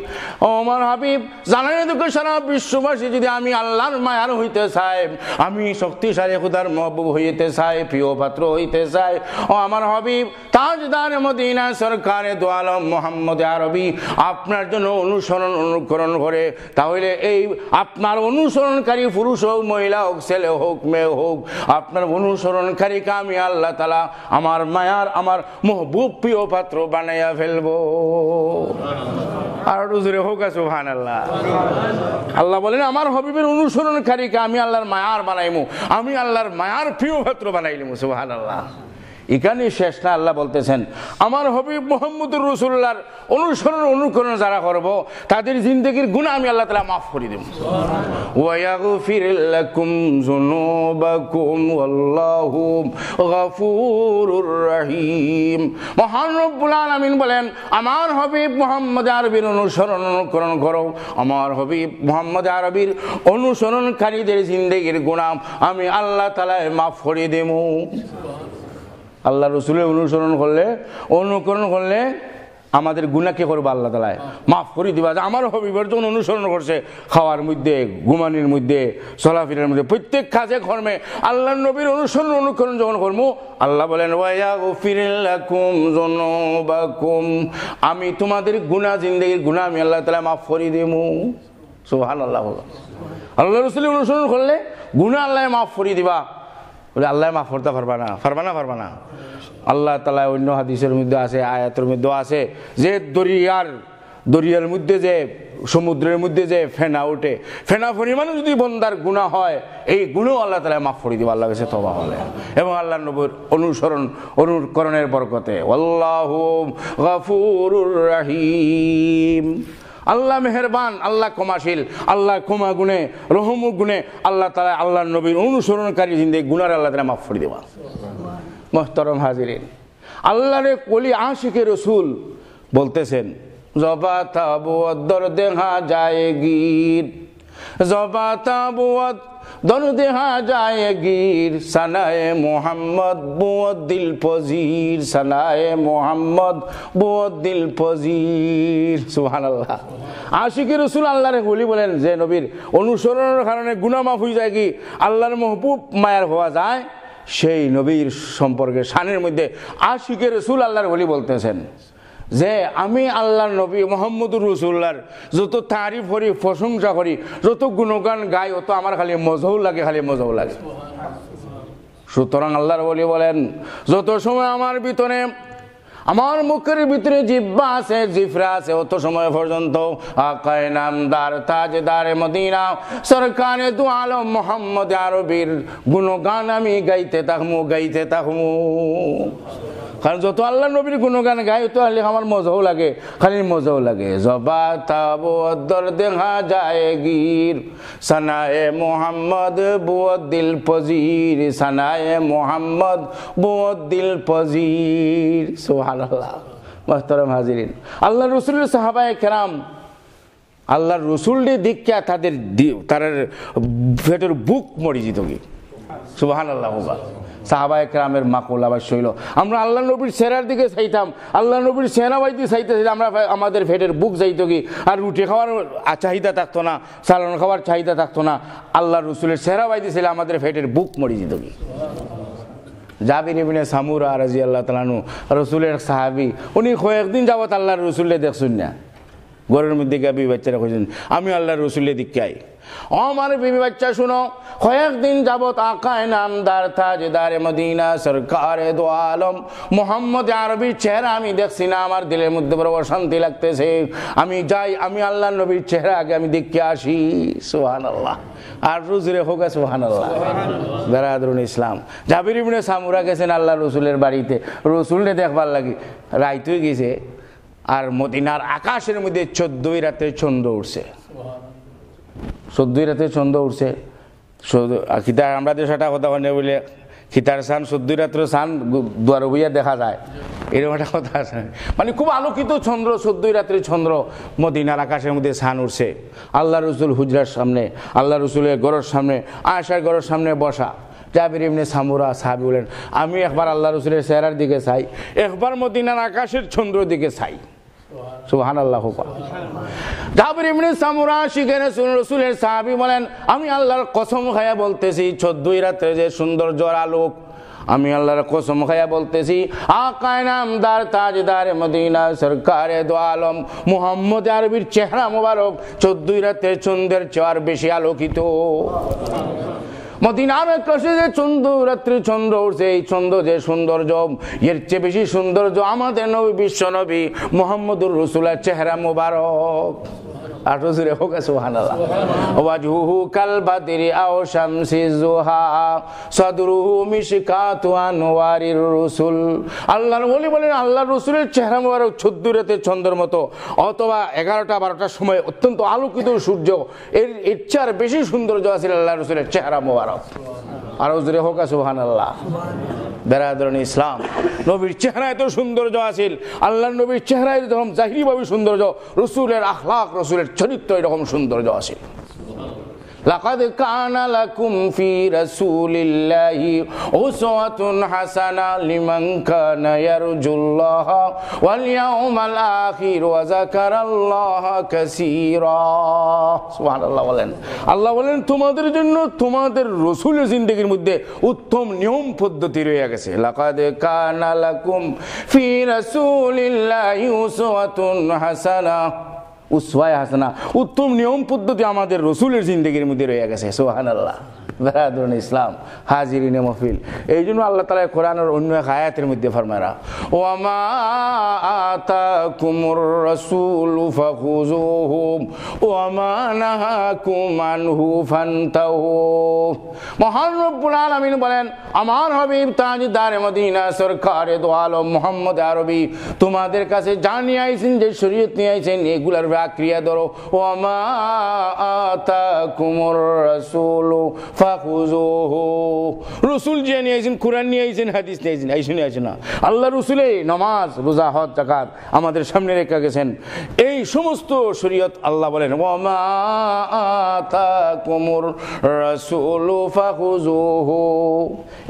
ও আমার হাবিব জানাই দেখো, সারা বিশ্ববাসী যদি আমি আল্লাহর মায়ার হইতে চাই, আমি শক্তিশালী খুদার মাহবুব হইতে চাই, প্রিয় পাত্র হইতে চাই, ও আমার হাবিব তাজদার মদিনা সরকারে দু আলম মুহাম্মদ আরবি আপনার জন্য অনুসরণ অনুকরণ করে, তাহলে এই আপনার অনুসরণকারী পুরুষ হোক, মহিলা হোক, ছেলে হোক, মেয়ে হোক, আপনার অনুসরণকারীকে আমি আল্লাহ তাআলা আমার মায়ার, আমার মাহবুব প্রিয় পাত্র বানাইয়া ফেলবো। আর জোরে হোক সুবহানাল্লাহ। আল্লাহ বলেন, আমার হাবিবের অনুসরণকারীকে আমি আল্লাহর মায়ার বানাইমু, আমি আল্লাহর মায়ার প্রিয় পাত্র বানাইলিমু। সুবহানাল্লাহ। এখানে শেষ না, আল্লাহ বলতেছেন, আমার হাবিব মুহাম্মদুর রাসূলুল্লাহর অনুসরণ অনুকরণ যারা করব, তাদের জিন্দেগির গুনাহ আমি আল্লাহ তাআলা মাফ করে দেব। ওয়া ইয়াগফির লাকুম যুনুবাকুম ওয়াল্লাহু গফুরুর রহিম। মহান রব্বুল আলামিন বলেন, আমার হাবিব মুহাম্মদ আরবির অনুসরণ অনুকরণ করো, আমার হাবিব মুহাম্মদ আরবির অনুসরণকারীদের জিন্দেগির গুনাহ আমি আল্লাহ তাআলা মাফ করে দেব। আল্লাহ রসুলের অনুকরণ করলে আমাদের গুনাহ কে করবে? আল্লাহ তাআলা মাফ করে দিবা। যে আমার হাবিবের যখন অনুসরণ করছে, খাওয়ার মধ্যে, ঘুমানির মধ্যে, চলাফেরার মধ্যে, প্রত্যেক কাজে কর্মে আল্লাহর নবীর অনুসরণ অনুকরণ যখন করবো, আল্লাহ বলেন, ওয়া ইয়াগফির লাকুম যুনুবাকুম, আমি তোমাদের গুনাহ, জিন্দেগির গুনাহ আমি আল্লাহ তাআলা মাফ করে দেব। সুবহানাল্লাহ। আল্লাহ রসুলের অনুসরণ করলে গুনাহ আল্লাহ মাফ করে দিবা। বলে আল্লাহ মাফ করতে পারবা না। আল্লাহ তাআলা অন্য হাদিসের মধ্যে আছে, আয়াতের মধ্যে আছে, যে দরিয়ার মধ্যে, যে সমুদ্রের মধ্যে যে ফেনা ওঠে, ফেনা পরিমাণ যদি বন্দার গুনাহ হয়, এই গুনাহ আল্লাহ তাআলা মাফ করে দিবা আল্লাহর কাছে তওবা হলে, এবং আল্লাহর নবীর অনুকরণের বরকতে। আল্লাহু গফুরুর রহিম। আল্লাহ মেহেরবান, আল্লাহ ক্ষমাশীল, আল্লাহ ক্ষমা গুণে, রহম গুণে আল্লাহ তাআলা আল্লাহর নবীর অনুসরণকারী জিন্দেগি গুনাহ আল্লাহ তাআলা মাফ করে দেবা। মুহতারাম হাজিরিন, আল্লাহর ওলি আশিকে রসুল বলতেছেন, জবা তাবুত দরদে হা জায়েগির, জবা তাবুত দরদে হা জায়েগির, সানায়ে মোহাম্মদ বহুত দিল পজির, সানায়ে মোহাম্মদ বহুত দিল পজির। সুবহানাল্লাহ। আশিকে রসুল আল্লাহর ওলি বলেন, যে নবীর অনুসরণের কারণে গুনাহ মাফ হয়ে যায়, কি আল্লাহর মাহবুব মায়ার হওয়া যায়, সেই নবীর সম্পর্কে শানের মধ্যে আশিকে রসুল আল্লাহর ওলি বলতেছেন যে আমি আল্লাহর নবী মুহাম্মদুর রাসূলুল্লাহর যত তারিফ করি, প্রশংসা করি, যত গুণগান গাই, অত আমার খালি মজাও লাগে। সুতরাং আল্লাহর ওলি বলেন, যত সময় আমার ভিতরে, আমার মুখের ভিতরে জিহ্বা আছে, জিফরা আছে, অত সময় পর্যন্ত আকায়ে নামদার তাজদার মদিনা সরকারে দু আলম মুহাম্মদ আরবির গুণগান আমি গাইতে থাকমু। কারণ যত আল্লাহ নবীর গুণগান গাই, তো আমার মজাও লাগে। জবা তাবুত দরদে হা জায়েগির, সানায়ে মোহাম্মদ বহুত দিল পজির, সানায়ে মোহাম্মদ বহুত দিল পজির। সুবহানাল্লাহ। মুহতারাম হাজিরিন, আল্লাহর রাসূলের সাহাবায়ে কেরাম আল্লাহর রাসূলের দীক্ষা তাদের পেটের বুক মরে যেত কি। সুবহানাল্লাহ। সাহাবায়ে কেরামের মাকুল আবার শৈল, আমরা আল্লাহ নবীর চেহারার দিকে চাইতাম, আল্লাহ নবীর চেহারা বাইতে চাইতে আমরা আমাদের পেটের বুক যাইতো কি, আর রুটি খাওয়ার চাহিদা থাকতো না, সালান খাওয়ার চাহিদা থাকতো না, আল্লাহ রসুলের চেহারা বাইতে ছিল আমাদের পেটের বুক মরে যেত কি। জাবির ইবনে সামুরা রাদিয়াল্লাহু তাআলা আনহু রসুলের সাহাবী, উনি কয়েকদিন যাবত আল্লাহর রসুলে দেখছেন না, ঘরের মধ্যে গিয়ে বিবি বাচ্চারা কইছেন আমি আল্লাহর রসুলে দিকাই। আমার বিবি বাচ্চা শুনো, কয়েকদিন যাবত আকায়ে নামদার তাজদারে মদিনা সরকারে দো আলম মুহাম্মদ আরবির চেহারা আমি দেখছি না, আমার দিলের মধ্যে বড় অশান্তি লাগতেছে, আমি যাই, আমি আল্লাহ নবীর চেহারা আগে আমি দেখে আসি। সুবহানাল্লাহ। আর রুজুরে হোক সুবহানাল্লাহ। বেরাদরুল ইসলাম, জাবির ইবনে সামুরা গেছেন আল্লাহ রসুলের বাড়িতে, রসুলকে দেখবার লাগি, রাইত হয়ে গেছে, আর মদিনার আকাশের মধ্যে 14 রাতে চন্দ্র উঠছে, 14 রাতে চন্দ্র উঠছে। খিতার আমরা দেশটা কথা বলে বলে খিতার সান 14 রাত্র সান দুয়ার বইয়া দেখা যায়, এরকম একটা কথা আছে। মানে খুব আলোকিত চন্দ্র, 14 রাত্রে চন্দ্র, মদিনার আকাশের মধ্যে সান উঠছে। আল্লাহ রসুল হুজরার সামনে, আল্লাহ রসুলের ঘরের সামনে, আয়েশার ঘরের সামনে বসা। জাবির ইবনে সামুরা সাহাবী বলেন আমি একবার আল্লাহ রসুলের চেহারার দিকে চাই, একবার মদিনার আকাশের চন্দ্র দিকে চাই। সুবহানাল্লাহ। জাবির ইবনে সামুরা শিখেন রাসূলের সাহাবী বলেন আমি আল্লাহর কসম খায়া বলতেছি 14 রাতে যে সৌন্দর্য আলোক, আমি আল্লাহর কসম খায়া বলতেছি আকায়ে নামদার তাজদারে মদিনা সরকারে দো আলম মুহাম্মদ আরবির চেহারা মোবারক 14 রাতে চন্দ্রের চেয়ে বেশি আলোকিত। মদিনার আকাশে যে চন্দ্র রাত্রি চন্দ্র উঠছে, এই চন্দ্র যে সৌন্দর্য, এর চেয়ে বেশি সৌন্দর্য আমাদের নবী বিশ্ব নবী মুহাম্মদুর রাসূলের চেহারা মোবারক। আর রসুলের হোক সুবহানাল্লাহ। ওয়াজহুহু কাল বাদরি আও শামসি যুহা সাদরুহু মিশকাতু আনওয়ারির রাসূল। আল্লাহর ওলি বলেন আল্লাহর রাসূলের চেহারা মোবারক 14 রাতে চন্দ্রের মতো, অথবা 11টা 12টার সময় অত্যন্ত আলোকিত সূর্য, এর চেয়ে বেশি সৌন্দর্য আছে আল্লাহর রাসূলের চেহারা মোবারক। আর রসুলের হোক সুবহানাল্লাহ। বেরাদরুল ইসলাম, নবীর চেহারা এত সৌন্দর্য আছিল, আল্লাহর নবীর চেহারা এরকম জাহিরিভাবে সৌন্দর্য, রসুলের আখলাক, রসুলের চরিত্র এরকম সৌন্দর্য আছিল। লাকাদ কানা লাকুম ফি রাসূলিল্লাহি উসওয়াতুন হাসানা লিমান কানা ইয়ারজুল্লাহা ওয়াল ইয়াউমাল আখির ওয়া যাকারাল্লাহা কাসীরা। সুবহানাল্লাহ বলেন, আল্লাহ বলেন তোমাদের জন্য তোমাদের রাসূলের জিন্দেগীর মধ্যে উত্তম নিয়ম পদ্ধতি রয়ে গেছে। লাকাদ কানা লাকুম ফি রাসূলিল্লাহি উসওয়াতুন হাসানা, উসওয়ায়ে হাসানা, উত্তম নিয়ম পদ্ধতি আমাদের রাসূলের জিন্দেগীর মধ্যে রয়ে গেছে। সুবহানাল্লাহ। বেরাদরুল ইসলাম, হাজিরিনে মাহফিল, এই জন্য আল্লাহ তাআলা কোরআনের অন্য এক আয়াতের মধ্যে ফরমায়া ওয়া মা আতাকুমুর রাসূলু ফাখুযুহু ওয়া মা নাহাকুম আনহু ফান্তাহু। মহান রব্বুল আলামিন বলেন আমার হাবিব তাজদারে মদিনা সরকারে দো আলম মুহাম্মদ আরবি তোমাদের কাছে যা নিয়ে আইছেন, যে শরীয়ত নিয়ে আইছেন, এগুলার আক্রিয়া ধরো। ওয়া মা আতাকুমুর রাসূলু ফাখুযুহু, রাসূল যে নিয়ে আইছেন, কোরআন নিয়ে আইছেন, হাদিস নিয়ে আইছেন, আইছেন আইছেন না, আল্লাহ রাসূলে নামাজ রোজা হজ যাকাত আমাদের সামনে রেখে গেছেন, এই সমস্ত শরীয়ত আল্লাহ বলেন ওয়া মা আতাকুমুর রাসূলু ফাখুযুহু,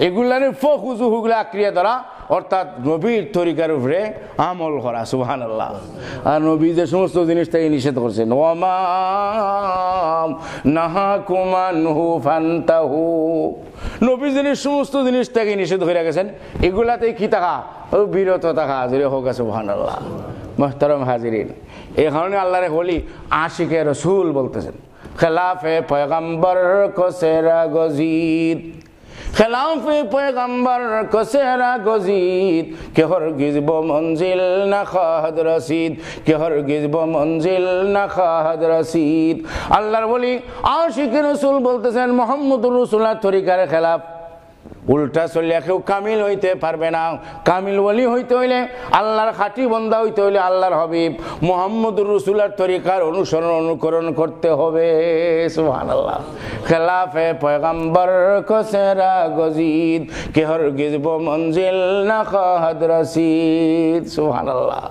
এগুলার ফাখুযুহু গুলা আক্রিয়া ধরা, অর্থাৎ নবীর তরিকার উপরে আমল করা। সুবহানাল্লাহ। আর নবী যে সমস্ত জিনিস থেকে নিষেধ করছেন ওয়া মা নাহাকুম আনহু ফান্তাহু, নবী যিনি সমস্ত জিনিস থেকে নিষেধ করে গেছেন, এগুলাতে কি থাকা, বিরত থাকা। হাজিরে হোক সুবহানাল্লাহ। মুহতারাম হাজিরিন, এই কারণে আল্লাহর ওলি আশিকে রাসূল বলতেছেন খেলাফে পয়গম্বর কো সেরা গজিদ, খেলাফে পয়গম্বর কো সেরা গজিদ, কে হরগিজ বো মঞ্জিল না খাদ রসিদ, কে হরগিজ বো মঞ্জিল না খাদ রসিদ। আল্লাহর ওলি আশিকে রাসূল বলতেছেন মুহাম্মদুর রাসূলের তরিকার খেলাফ, উল্টা চলিয়া কেউ কামিল হইতে পারবে না। কামিল ওলি হইতে হইলে, আল্লাহর খাঁটি বান্দা হইতে হইলে, আল্লাহর হাবিব মুহাম্মদুর রাসূলের তরিকার অনুসরণ অনুকরণ করতে হবে। সুবহানাল্লাহ। খেলাফে পয়গম্বর কো সেরা গজিদ, কে হরগিজ বো মঞ্জিল না খাদ রসিদ। সুবহানাল্লাহ।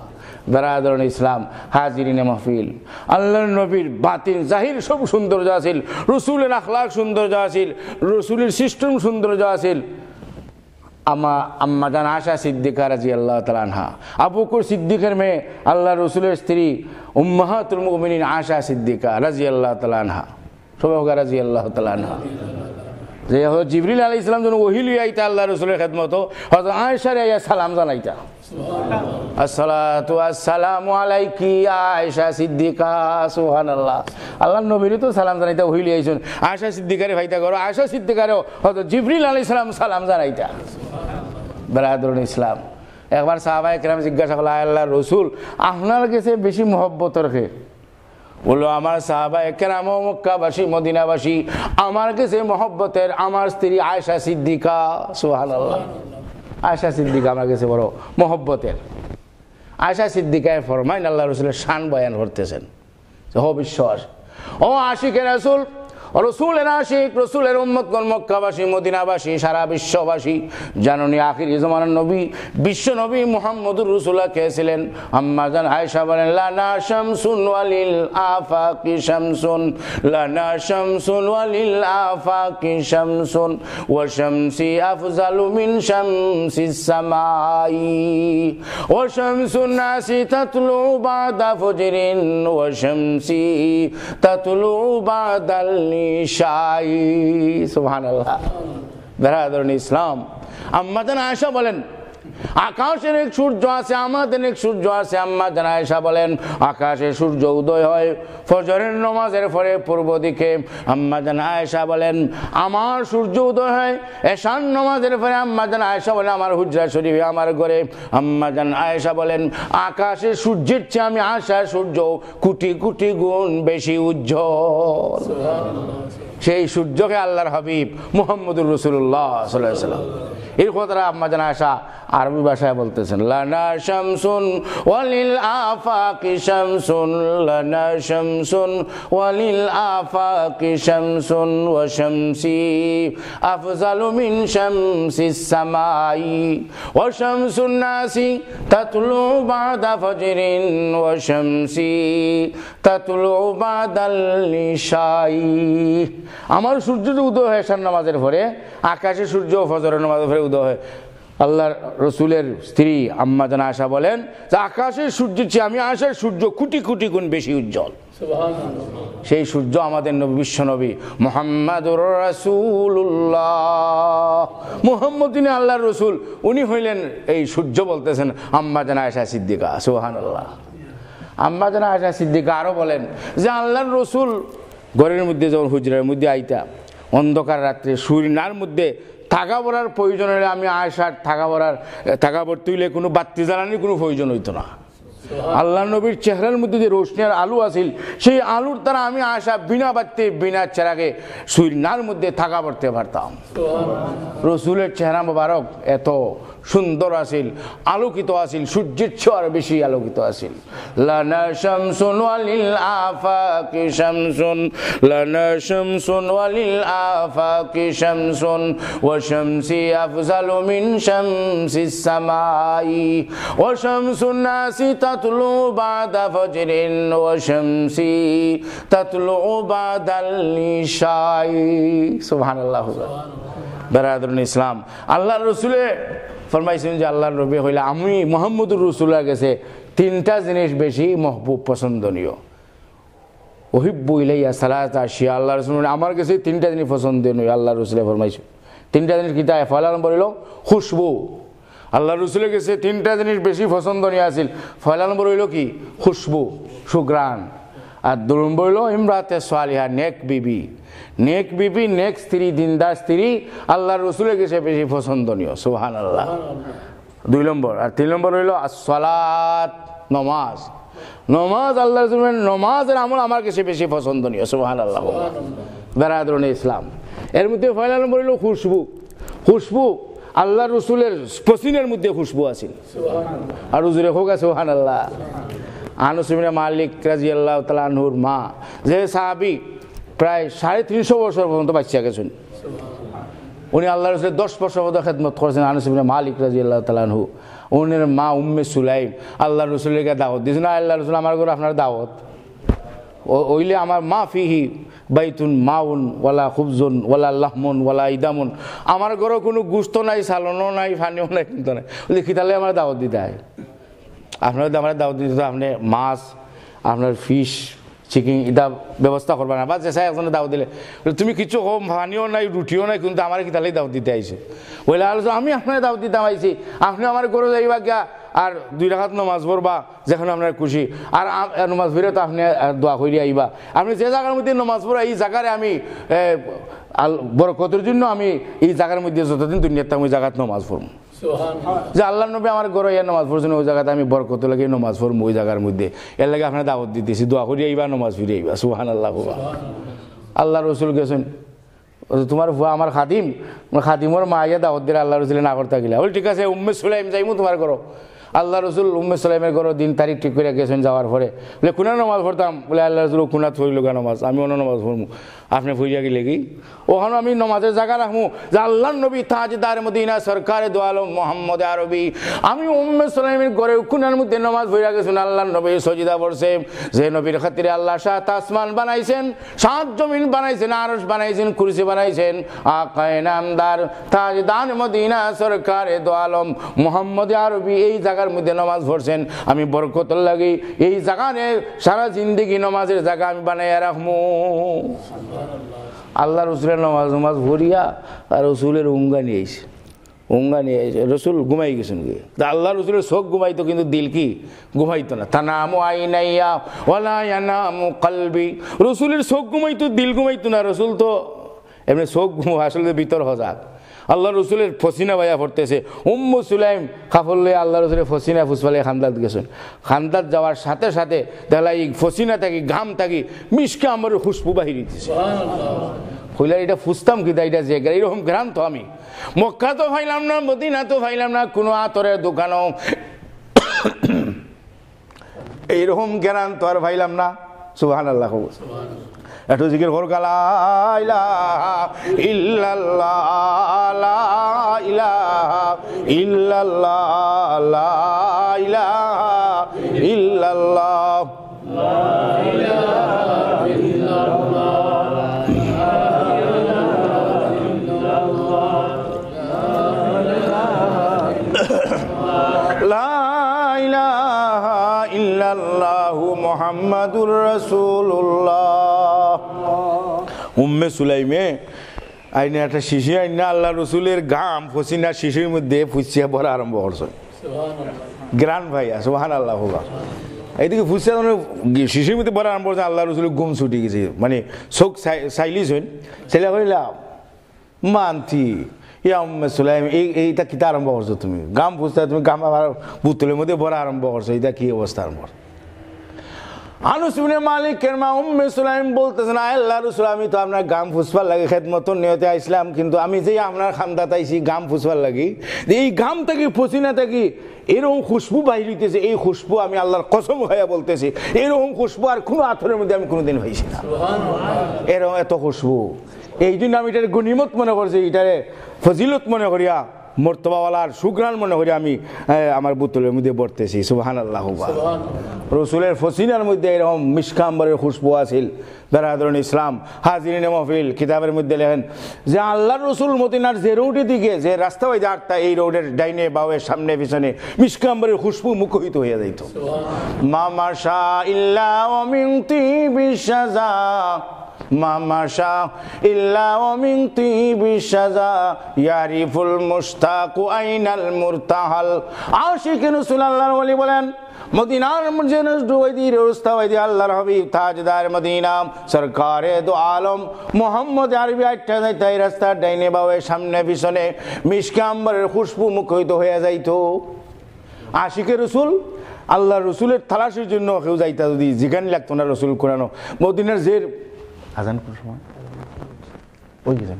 বেরাদরুন ইসলাম, হাজিরিনে মাহফিল, আল্লাহর নবীর বাতিন জাহির সব সৌন্দর্য আছিল, রসুলের আখলাক সৌন্দর্য আছিল, রসুলের সিস্টেম সৌন্দর্য আছিল। আম্মা জান আয়েশা সিদ্দিকা রাদিয়াল্লাহু তাআলা আনহা, আবু বকর সিদ্দিকের মেয়ে, আল্লাহ রসুলের স্ত্রী উম্মাহাতুল মুমিনিন আয়েশা সিদ্দিকা রাদিয়াল্লাহু তাআলা আনহা, সবাই রাদিয়াল্লাহু তাআলা আনহা। যে জিবরিল আলাইহিস সালাম যখন ওহী লইয়া আইতা আল্লাহ রসুলের খেদমত, হযরত আয়েশার আইয়া সালাম জানাইতা, আসসালাতু আসসালামু আলাইকি আয়েশা সিদ্দিকা, সুবহানাল্লাহ। আল্লাহর নবীর তো সালাম জানাইতা ওহী লইয়া আইছেন, আয়েশা সিদ্দিকারে ভাইতা করো, আয়েশা সিদ্দিকারেও হযরত জিবরিল আলাইহিস সালাম সালাম জানাইতা। বেরাদরুন ইসলাম, একবার সাহাবায়ে কেরাম জিজ্ঞাসা করল, আল্লাহর রসুল আপনার কাছে বেশি মহব্বত রাখে? বললো, আমার সাহাবায়ে কেরাম মক্কাবাসী মদিনাবাসী আমার কাছে মহব্বতের আমার স্ত্রী আয়েশা সিদ্দিকা, সুবহানাল্লাহ। আয়েশা সিদ্দিকা আমার কাছে বড় মহব্বতের। আয়েশা সিদ্দিকায় ফরমাইন আল্লাহ রসুলের শান বয়ান করতেছেন, হো বিশ্বাস, ও আশিকের রাসূল, রসুলের আশিক, রসুলের উম্মতগণ, মক্কাবাসী মদিনাবাসী সারা বিশ্ববাসী, জাননি আখির জামানার নবী বিশ্ব নবী মুহাম্মদুর রাসূলুল্লাহ কে ছিলেন? আম্মা জান আয়েশা বলেন, লানা শামসুন ওয়ালিল আফাকি শামসুন, লানা শামসুন ওয়ালিল আফাকি শামসুন, ওয়া শামসি আফজালু মিন শামসিস সামাই, ওয়া শামসুন নাসি তাতলু বাদা ফজরিন, ওয়া শামসি তাতলু বাদাল শাই, সুবহানাল্লাহ। বেরাদরুন ইসলাম, আম্মা জান আয়েশা বলেন, আকাশের এক সূর্য আছে, আমাদের এক সূর্য আছে। আম্মা জান আয়েশা বলেন, আকাশে সূর্য উদয় হয় ফজরের নামাজের পরে পূর্ব দিকে। আম্মা জান আয়েশা বলেন, আমার সূর্য উদয় হয় এশার নামাজের পরে। আম্মা জান আয়েশা বলেন, আমার হুজরা শরীফে আমার ঘরে। আম্মা জান আয়েশা বলেন, আকাশের সূর্যের চেয়ে আমি আয়েশার সূর্য কোটি কোটি গুণ বেশি উজ্জ্বল। সেই সূর্যকে আল্লাহর হাবিব মুহাম্মদুর রাসূলুল্লাহ সাল্লাল্লাহু আলাইহি ওয়াসাল্লাম এই কথাটা আম্মা জান আয়েশা আরবি ভাষায় বলতেছেন, লানা শামসুন ওয়ালিল আফাকি শামসুন, লানা শামসুন ওয়ালিল আফাকি শামসুন, ওয়া শামসি আফজালু মিন শামসিস সামাই, ওয়া শামসুন নাসি তাতলু বাদা ফজরিন, ওয়া শামসি তাতলু বাদাল নিশাই। আমার সূর্য উদয় হয় এশার নামাজের পরে, আকাশে সূর্য ফজরের নামাজের পরে উদয় হয়। আল্লাহর রসুলের স্ত্রী আম্মা জান আয়েশা বলেন যে আকাশের সূর্যের চেয়ে আমি আয়েশার সূর্য কোটি কোটি গুণ বেশি উজ্জ্বল। সেই সূর্য আমাদের নবী বিশ্ব নবী মুহাম্মাদুর রাসূলুল্লাহ, মুহাম্মদ তিনি আল্লাহর রসুল, উনি হইলেন এই সূর্য। বলতেছেন আম্মা জান আয়েশা সিদ্দিকা, সুবহানাল্লাহ। আম্মা জান আয়েশা সিদ্দিকা আরো বলেন যে আল্লাহর রসুল ঘরের মধ্যে যখন হুজরার মধ্যে আইতা অন্ধকার রাত্রে সুরিনার মধ্যে থাকা পড়ার প্রয়োজন হলে আমি আয়েশার থাকা পড়তে হইলে কোনো বাতি জ্বালানির কোনো প্রয়োজন হইতো না। আল্লাহ নবীর চেহারার মধ্যে যে রোশনির আলু আছিল, সেই আলুর দ্বারা আমি আয়েশা বিনা বাতি বিনা চেরাগে সুরিনার মধ্যে থাকা পড়তে পারতাম। রসুলের চেহারা মোবারক এত সুন্দর আছিল, আলোকিত আছিল, সূর্যের চেয়ে আরো বেশি আলোকিত আছিল। লানা শামসুন ওয়ালিল আফাকি শামসুন, লানা শামসুন ওয়ালিল আফাকি শামসুন, ওয়া শামসি আফজালু মিন শামসিস সামাই, ওয়া শামসুন নাসি তাতলু বাদা ফজরিন, ওয়া শামসি তাতলু বাদাল নিশাই, সুবহানাল্লাহ। বেরাদরুন ইসলাম, আল্লাহর রসুলে ফরমাইছেন যে আল্লাহর নবী হইলে আমি মুহাম্মদুর রাসূলুল্লাহ কাছে তিনটা জিনিস বেশি মহবুব পছন্দনীয়। ওহিব্বু ইলাইয়া সালাতা আশিয়া, আল্লাহ রাসূল আমার কাছে তিনটা জিনিস পছন্দনীয়। আল্লাহ রাসূলে ফরমাইছে তিনটা জিনিস কি? তাই পয়লা নম্বর হইল খুশবু। আল্লাহ রাসূলের কাছে তিনটা জিনিস বেশি পছন্দনীয় আছিল। পয়লা নম্বর হইল কি? খুশবু, সুগ্রাণ। আর দুই নম্বর হইল ইমরাতে সালিহা, নেক বিবি। নেক বিবি, নেক স্ত্রী, দিনদার স্ত্রী আল্লাহর রসুলের কাছে বেশি পছন্দনীয়, সুবহানাল্লাহ। দুই নম্বর। আর তিন নম্বর হইল আসসালাত, নমাজ। নমাজ আল্লাহ রসুলের নমাজের আমল আমার কাছে বেশি পছন্দনীয়, সুবহানাল্লাহ। বেরাদরুন ইসলাম, এর মধ্যে পয়লা নম্বর হইল খুশবু। খুশবু আল্লাহ রসুলের পসিনের মধ্যে খুশবু আছিল। আর হুজুরে হোক সুবহানাল্লাহ। আনস ইবনে মালিক রাদিয়াল্লাহু তাআলা আনহুর মা, যে সাহাবী প্রায় 350 বছর পর্যন্ত বাচ্চা গেছেন, উনি আল্লাহ রসুলের 10 বছর মতো খেদমত করেছেন। আনাস ইবনে মালিক রাদিয়াল্লাহু তাআলা আনহু, উনার মা উম্মে সুলাইম আল্লাহ রসুলের দাওয়াত দিয়েছেন, আল্লাহ রসুল আমার ঘরে আপনার দাওয়াত ওইলে আমার মা ফিহি বাইতুন মাউন ওয়ালা খুবজুন ওয়ালা লাহমুন ওয়ালা ইদামুন, আমার ঘরে কোনো গুস্ত নাই, সালনও নাই, ফানিও নাই, কিন্তু নাই। বলে খিতালে আমার দাওয়াত দিতে হয়, আপনার আমার দাওয়াত দিতে আপনি মাছ, আপনার ফিশ, চিকেন এটা ব্যবস্থা করবা না, বা চেষ্টা একজনে দাওয়াত দিলে তুমি কিছু হোম ফানিও নাই, রুটিও নাই, কিন্তু আমার খিতালেই দাওয়াত দিতে আইছে। বলে আলোচনা আমি আপনার দাওয়াত দিতে আইছি, আপনি আমার ঘরে যাইবা গিয়া আর 2 রাকাত নামাজ পড়বা যেখানে আপনার খুশি, আর নামাজ পড়ে তো আপনি দোয়া করি আইবা। আপনি যে জায়গার মধ্যে নামাজ পড়া এই জায়গায় আমি বরকতের জন্য আমি এই জায়গার মধ্যে যতদিন দুনিয়াতে আমি জায়গাত নামাজ পড়বো, যে আল্লাহ নবী আমার ঘরে ইয়ে নামাজ পড়ছেন ওই জায়গাতে আমি বরকত লাগে নামাজ পড়বো ওই জায়গার মধ্যে, এর লাগে আপনার দাওয়াত দিতেছি, দোয়া করি আইবা, নামাজ ফিরে আইবা। সুবহানাল্লাহ। আল্লাহ রসুল গেছেন, তোমার ভুয়া আমার খাদিম, খাদিমর মা ইয়া দাওয়াত দিলে আল্লাহ রসুলের না করতে গেলে, বলে ঠিক আছে উম্মে সুলাইম যাইমু তোমার ঘর। আল্লাহ রসুল উম্মে সুলাইমের ঘর দিন তারিখ ঠিক করে গেছেন, যাওয়ার পরে বলে কোনা নামাজ পড়তাম, বলে আল্লাহ রসুল কোনাত পড়িল নামাজ, আমি অন্য নামাজ পড়বো, আপনি ফুরিয়া গেলে কি ওখানে আমি নামাজের জায়গা রাখবো যে আল্লাহ নবী তাজদার মদিনা সরকারে দো আলম মোহাম্মদ আরবি, আমি উম্মে সুলাইমের ঘরে কোনার মধ্যে নামাজ পড়িয়া গেছেন। আল্লাহ নবী সজিদা পড়ছে, যে নবীর খাতিরে আল্লাহ 7 আসমান বানাইছেন, 7 জমিন বানাইছেন, আরশ বানাইছেন, কুরসি বানাইছেন, আকায়ে নামদার তাজদার মদিনা সরকারে দো আলম মোহাম্মদ আরবি এই জায়গার মধ্যে নামাজ পড়ছেন, আমি বরকত লাগি এই জায়গায় সারা জিন্দেগি নামাজের জায়গা আমি বানাইয়া রাখবো। আল্লাহ রসুলের নামাজ ভরিয়া আর রসুলের উঙ্গা নিয়ে আইছে, উঙ্গা নিয়ে আইছে, রসুল ঘুমাই গেছেন কি, আল্লাহ রসুলের চোখ ঘুমাইতো কিন্তু দিল কি ঘুমাইতো না। তানামু আইনাইয়া ওয়ালা ইয়ানামু কলবি, রসুলের চোখ ঘুমাইতো দিল ঘুমাইতো না। রসুল তো এমনি চোখ আসলে ভিতর হজাক। আল্লাহ রসুলের ফসিনা ভাইয়া পড়তেছে, উম্মু সুলাইম কাপড় আল্লাহ রসুলের ফসিনা ফুসফালে খান্দাত গেছেন। খান্দাত যাওয়ার সাথে সাথে দেখলা এই ফসিনা থাকি ঘাম থাকি মিশকে আমার খুশবু বাহির দিতেছে। কইলা এটা ফুসতাম কি এটা যে এরকম গ্রাম তো আমি মক্কা তো ফাইলাম না, মদিনা তো ফাইলাম না, কোনো আতরের দোকানও এইরকম জ্ঞান তো আর ফাইলাম না। সুবহানাল্লাহ। একটু জিকির কর, লা ইলাহা ইল্লাল্লাহ লা ইলাহা ইল্লাল্লাহ লা ইলাহা ইল্লাল্লাহ লা ইলাহা ইল্লাল্লাহ লা ইলাহা ইল্লাল্লাহু মুহাম্মাদুর রাসূলুল্লাহ। উম্মে সুলাইমে আইনে একটা শিশি আইনা আল্লাহ রসুলের ঘাম ফসিনা শিশির মধ্যে ফুসিয়া ভরা আরম্ভ করছে। গ্রান ভাইয়া সুবহানাল্লাহ। এইদিকে ফুসিয়া শিশির মধ্যে ভরা আরম্ভ করছে, আল্লাহ রসুলের ঘুম ছুটি গেছে, মানে চোখ চাইলিস হইন ছেলে কইলাম মানতি ইয়া উম্মে সুলাইম এইটা কিতা আরম্ভ করছো তুমি, গাম ফুসতে তুমি গাম আবার বুতলের মধ্যে ভরা আরম্ভ করছো, এটা কি অবস্থা আরম্ভ? আনাস ইবনে মালিকের মা উম্মে সুলাইম বলতেছেন, আল্লাহ রাসূল আমি তো আপনার গাম ফুসবার লাগে খেদমতের নিয়তে আইছিলাম, কিন্তু আমি যে আপনার খান্দাত আইছি গাম ফুসবার লাগি, এই গাম থেকে পসিনা থেকে এরকম খুশবু বাহির হইতেছে, এই খুশবু আমি আল্লাহর কসম হইয়া বলতেছি এরকম খুশবু আর কোনো আতরের মধ্যে আমি কোনোদিন হয়েছি না। এরকম এত খুশবু, এই জন্য আমি এটার গনিমত মনে করছি, এটারে ফজিলত মনে করিয়া মর্তবাওয়ালার সুগ্রাণ মনে করি আমি আমার বোতলের মধ্যে ভরতেছি। সুবহানাল্লাহ। রসুলের ফসিনার মধ্যে এরকম মিশকাম্বরের খুশবু আছিল। বেরাদরুন ইসলাম হাজিরিন মাহফিল কিতাবের মধ্যে লেখেন যে আল্লাহর রসুল মদিনার যে রোডের দিকে যে রাস্তা হয়ে যারটা এই রোডের ডাইনে বাওয়ে সামনে পিছনে মিশকাম্বরের খুশবু মুখরিত হয়ে যাইত। মামাশা ইল্লা মিন তিবিশ শাজা মামাশা ইল্লা মিন তিবিশ শাজা ইয়ারিফুল মুশতাকু আইনাল মুরতাহাল। আশিকিন রাসূলুল্লাহর ওলি বলেন মদিনার মসজিদ ডুবাইদি রস্তাওয়াইদি আল্লাহর হাবিব তাজদার মদিনা সরকারে দো আলম মোহাম্মদ আরবি আটটা তাই রাস্তার ডাইনে বাওয়ে সামনে পিছনে মিশকে আম্বরের খুশবু মুখরিত হয়ে যাইতো। আশিকে রসুল আল্লাহ রসুলের তালাশের জন্য কেউ যাইতা যদি যেখানে লাগতো না রসুল কোরআন মদিনার জের আজান কোন সময় ওই গেছেন।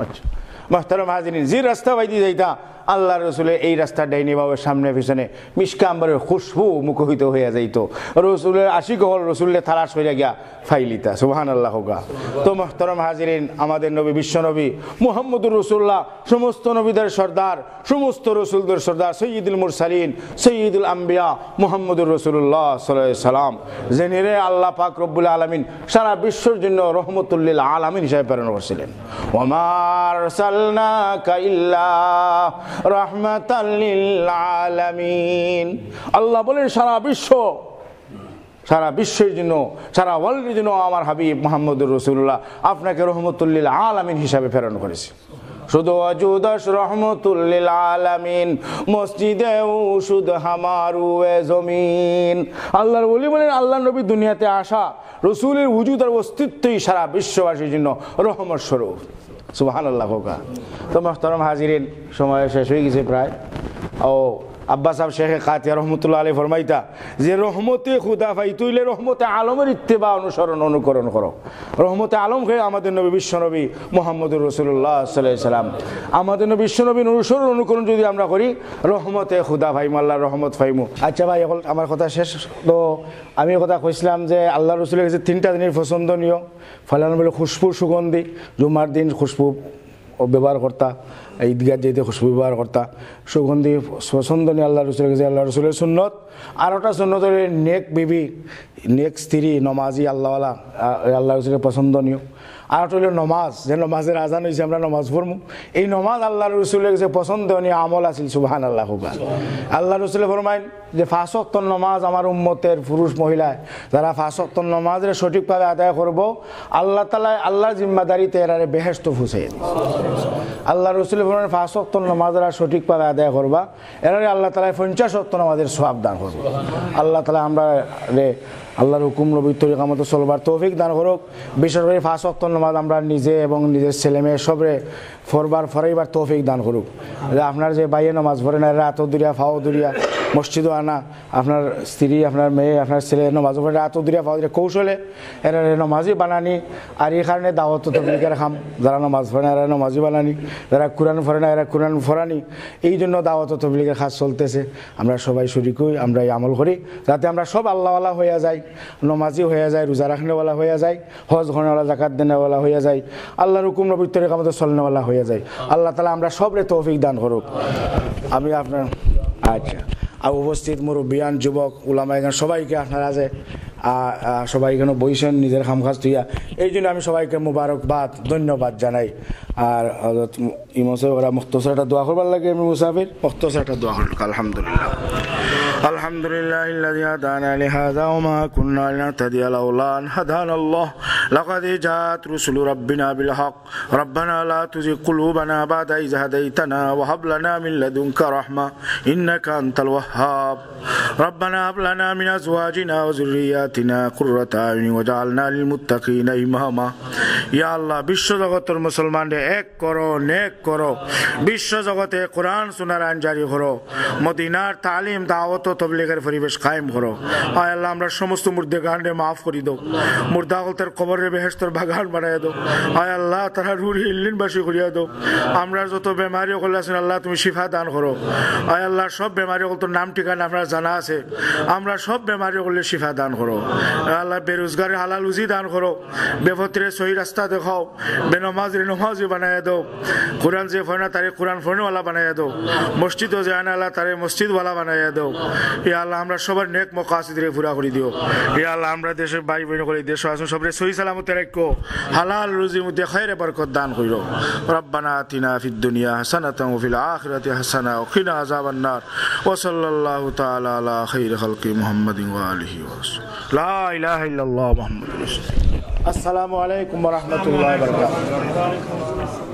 আচ্ছা মাহতারাম হাজিরিন, যে রাস্তা বাইদি যাইতা আল্লাহ রসুলের এই রাস্তার ডাইনি বাবার সামনে পিছনে মিশকা আম্বরের খুশবু মুখরিত হইয়া যাইত। রসুলের আশিক হল রসুলের থালাশ হইয়া গিয়া ফাইলিতা। সুবহানাল্লাহ হোগা। তো মুহতারাম হাজিরিন, আমাদের নবী বিশ্বনবী মুহাম্মদুর রাসূলুল্লাহ সমস্ত নবীদের সর্দার, সমস্ত রসুলদের সর্দার, সৈয়দুল মুরসালিন, সৈয়দুল আম্বিয়া মুহাম্মদুর রাসূলুল্লাহ সাল্লাল্লাহু আলাইহি সাল্লাম, যিনি আল্লাহ পাক রব্বুল আলামিন সারা বিশ্বের জন্য রহমতুল লিল আলামিন হিসেবে প্রেরণ করেছিলেন। ওমা আরসালনাকা ইল্লা রাহমাতাল লিল আলামিন। আল্লাহ বলেন সারা বিশ্বের জন্য, সারা ওয়ার্ল্ডের জন্য আমার হাবিব মুহাম্মদুর রাসূলুল্লাহ আপনাকে রহমতুল লিল আলামিন হিসেবে প্রেরণ করেছে। শুধু অজুদশ রহমতুল লিল আলামিন, মসজিদে উশুদ হামারু এ জমিন। আল্লাহর ওলি বলেন আল্লাহ নবী দুনিয়াতে আসা, রসুলের উজুদ আর অস্তিত্বই সারা বিশ্ববাসীর জন্য রহমত স্বরূপ। সুবহানাল্লাহ হোগা। তো মুহতারাম হাজিরিন, সময় শেষ হয়ে গেছে প্রায়। ও আব্বাস সাহেব শেখ কাতিয়া রহমতুল্লাহ আলাইহি ফরমাইতা যে রহমতে খুদা ফাইতুইলে রহমতে আলমের ইত্তেবা অনুকরণ করো। রহমতে আলম হয়ে আমাদের নবী বিশ্বনবী মুহাম্মদুর রাসূলুল্লাহ সাল্লাল্লাহু আলাইহি সাল্লাম, আমাদের নবী বিশ্বনবীর অনুকরণ যদি আমরা করি, রহমতে খুদা ফাইমু, আল্লাহর রহমত ফাইমু। আচ্ছা ভাই, এখন আমার কথা শেষ। তো আমি কথা কইছিলাম যে আল্লাহ রসুলের কাছে 3টা জিনিস পছন্দনীয়। ফলান বলে খুশবুর সুগন্ধি, জুমার দিন খুশবু ব্যবহার করতা, ঈদগাহ যেতে খুশবু ব্যবহার করতা, সুগন্ধি পছন্দনীয় আল্লাহ রসুলের কাছে। আল্লাহ রসুলের সুন্নত আর একটা সুন্নত হলে নেক বিবি, নেক স্ত্রী, নমাজি আল্লাহওয়ালা, আল্লাহ রসুলের পছন্দনীয়। আর একটা হলো নমাজ, যে নমাজের আজান হয়েছে আমরা নমাজ পড়বো, এই নমাজ আল্লাহ রসুলের কাছে পছন্দনীয় আমল আছিল। সুবহানাল্লাহ হোগা। আল্লাহ রসুলে ফরমাইন যে 5 ওয়াক্ত নমাজ আমার উম্মতের পুরুষ মহিলা যারা 5 ওয়াক্ত নমাজের সঠিকভাবে আদায় করব, আল্লাহ তাআলা আল্লাহর জিম্মাদারিতে এরারে বেহেশত পৌঁছে। আল্লাহ রসুলের ফরমাইন 5 ওয়াক্ত নমাজ যারা সঠিকভাবে আদায় করবা, এরারে আল্লাহ তাআলা 50 ওয়াক্ত নামাজের সওয়াব দান করবে। আল্লাহ তাআলা আমরা আল্লাহর হুকুম নবীর তরিকা মতো চলবার তৌফিক দান করুক। বিশেষ করে 5 ওয়াক্ত নামাজ আমরা নিজে এবং নিজের ছেলে মেয়ে সবরে ফরাইবার তৌফিক দান করুক। আপনার যে বাইয়ে নামাজ পড়ে না, এরা হাতও দুরিয়া ফাও দুরিয়া মসজিদও আনা, আপনার স্ত্রী, আপনার মেয়ে, আপনার ছেলে নামাজ পড়ে হাতও দুরিয়া ফাও দুরিয়া কৌশলে এরা নামাজি বানানি। আর এই কারণে দাওয়াত তবলিগের খাম, যারা নামাজ পড়ে না এরা নামাজি বানানি, যারা কোরআন পড়ে না এরা কোরআন ফরানি। এই জন্য দাওয়াত তবলিগের কাজ চলতেছে। আমরা সবাই শরীক হই, আমরা এই আমল করি যাতে আমরা সব আল্লাহওয়ালা হয়ে যাই, নমাজি হয়ে যায়, রোজা রাখনেওয়ালা হয়ে যায়, হজ ঘরনেওয়ালা, জাকাত দেনেওয়ালা হয়ে যায়, আল্লাহর হুকুম নবীর তরিকা মতো চলনেওয়ালা হয়ে যায়। আল্লাহ তাআলা আমরা সবরে তৌফিক দান করুক। আমি আপনার আচ্ছা আর উপস্থিত মুরব্বিয়ান, যুবক, উলামা এখানে সবাইকে আপনারা যে সবাই এখানে বইছেন নিজের খামখাজ তুইয়া, এই জন্য আমি সবাইকে মুবারকবাদ, ধন্যবাদ জানাই। আর ইমাম সাহেব ওরা মুখতসর একটা দোয়া করবার লাগে, আমি মুসাফির মুখতসর একটা দোয়া করল। আলহামদুলিল্লাহ আলহামদুলিল্লাহিল্লাযী হাদানা লিহাযা ওয়া মা কুন্না লিনাহতাদিয়া লাওলা আন হাদানাল্লাহ লাকাদ জাআত রুসুলু রাব্বিনা বিল হক রব্বানা লা তুযিগ কুলুবানা বা'দা ইয হাদাইতানা ওয়া হাব লানা মিন লাদুনকা রাহমা ইন্নাকা আনতাল ওয়াহ্হাব রব্বানা হাব লানা মিন আজওয়াজিনা ওয়া যুররিয়াতিনা কুররাতা আ'ইউনি ওয়াজআলনা লিল মুত্তাকিনা ইমামা। ইয়া আল্লাহ, বিশ্ব জগতের মুসলমানদের এক করো, নেক করো, বিশ্ব জগতে কোরআন শোনার আইন জারি করো, মদিনার তালিম, দাওয়াত ও তবলিগের পরিবেশ কায়েম করো। আয় আল্লাহ, আমরা সমস্ত মুর্দাগানরে মাফ করে দাও, মুর্দাগলদের কবরের বেহেশতের বাগান বানায় দাও। আয় আল্লাহ, তারা রুহি ইল্লিনবাসী করিয়া দাও। আমরা যত বেমারি হল আছেন আল্লাহ তুমি শিফা দান করো। আয় আল্লাহ, সব বেমারি হল তোর নাম ঠিকানা আপনার জানা আছে, আমরা সব বেমারি হলে শিফা দান করো। আল্লাহ, বেরোজগারে হালাল রুজি দান করো, বেফত্রে সহি রাস্তা দেখাও, বেনমাজরে নমাজি বানায় দাও, কোরআন যে ফোনা তারে কোরআন ফোনওয়ালা বানায় দাও, মসজিদও যে আনা আল্লাহ তারে মসজিদওয়ালা বানায় দাও। ইয়া আল্লাহ, আমরা সবার নেক মকাসিদরে পুরা করে দিও। ইয়া আল্লাহ, আমরা দেশের ভাই বোন করে দেশ আসুন সবরে সহি সালামতে রাখো, হালাল রুজির মধ্যে খায়রে বরকত দান কইরো। রব্বানা আতিনা ফিদ দুনিয়া হাসানাতাও ওয়া ফিল আখিরাতি হাসানা ওয়া কিনা আযাবান নার ওয়া সাল্লাল্লাহু তাআলা আলা খাইরি খালকি মুহাম্মাদিন ওয়া আলিহি ওয়া সাহবিহি লা ইলাহা ইল্লাল্লাহ মুহাম্মাদুর রাসূলুল্লাহ। আসসালামু আলাইকুম ওয়া রাহমাতুল্লাহি ওয়া বারাকাতুহু।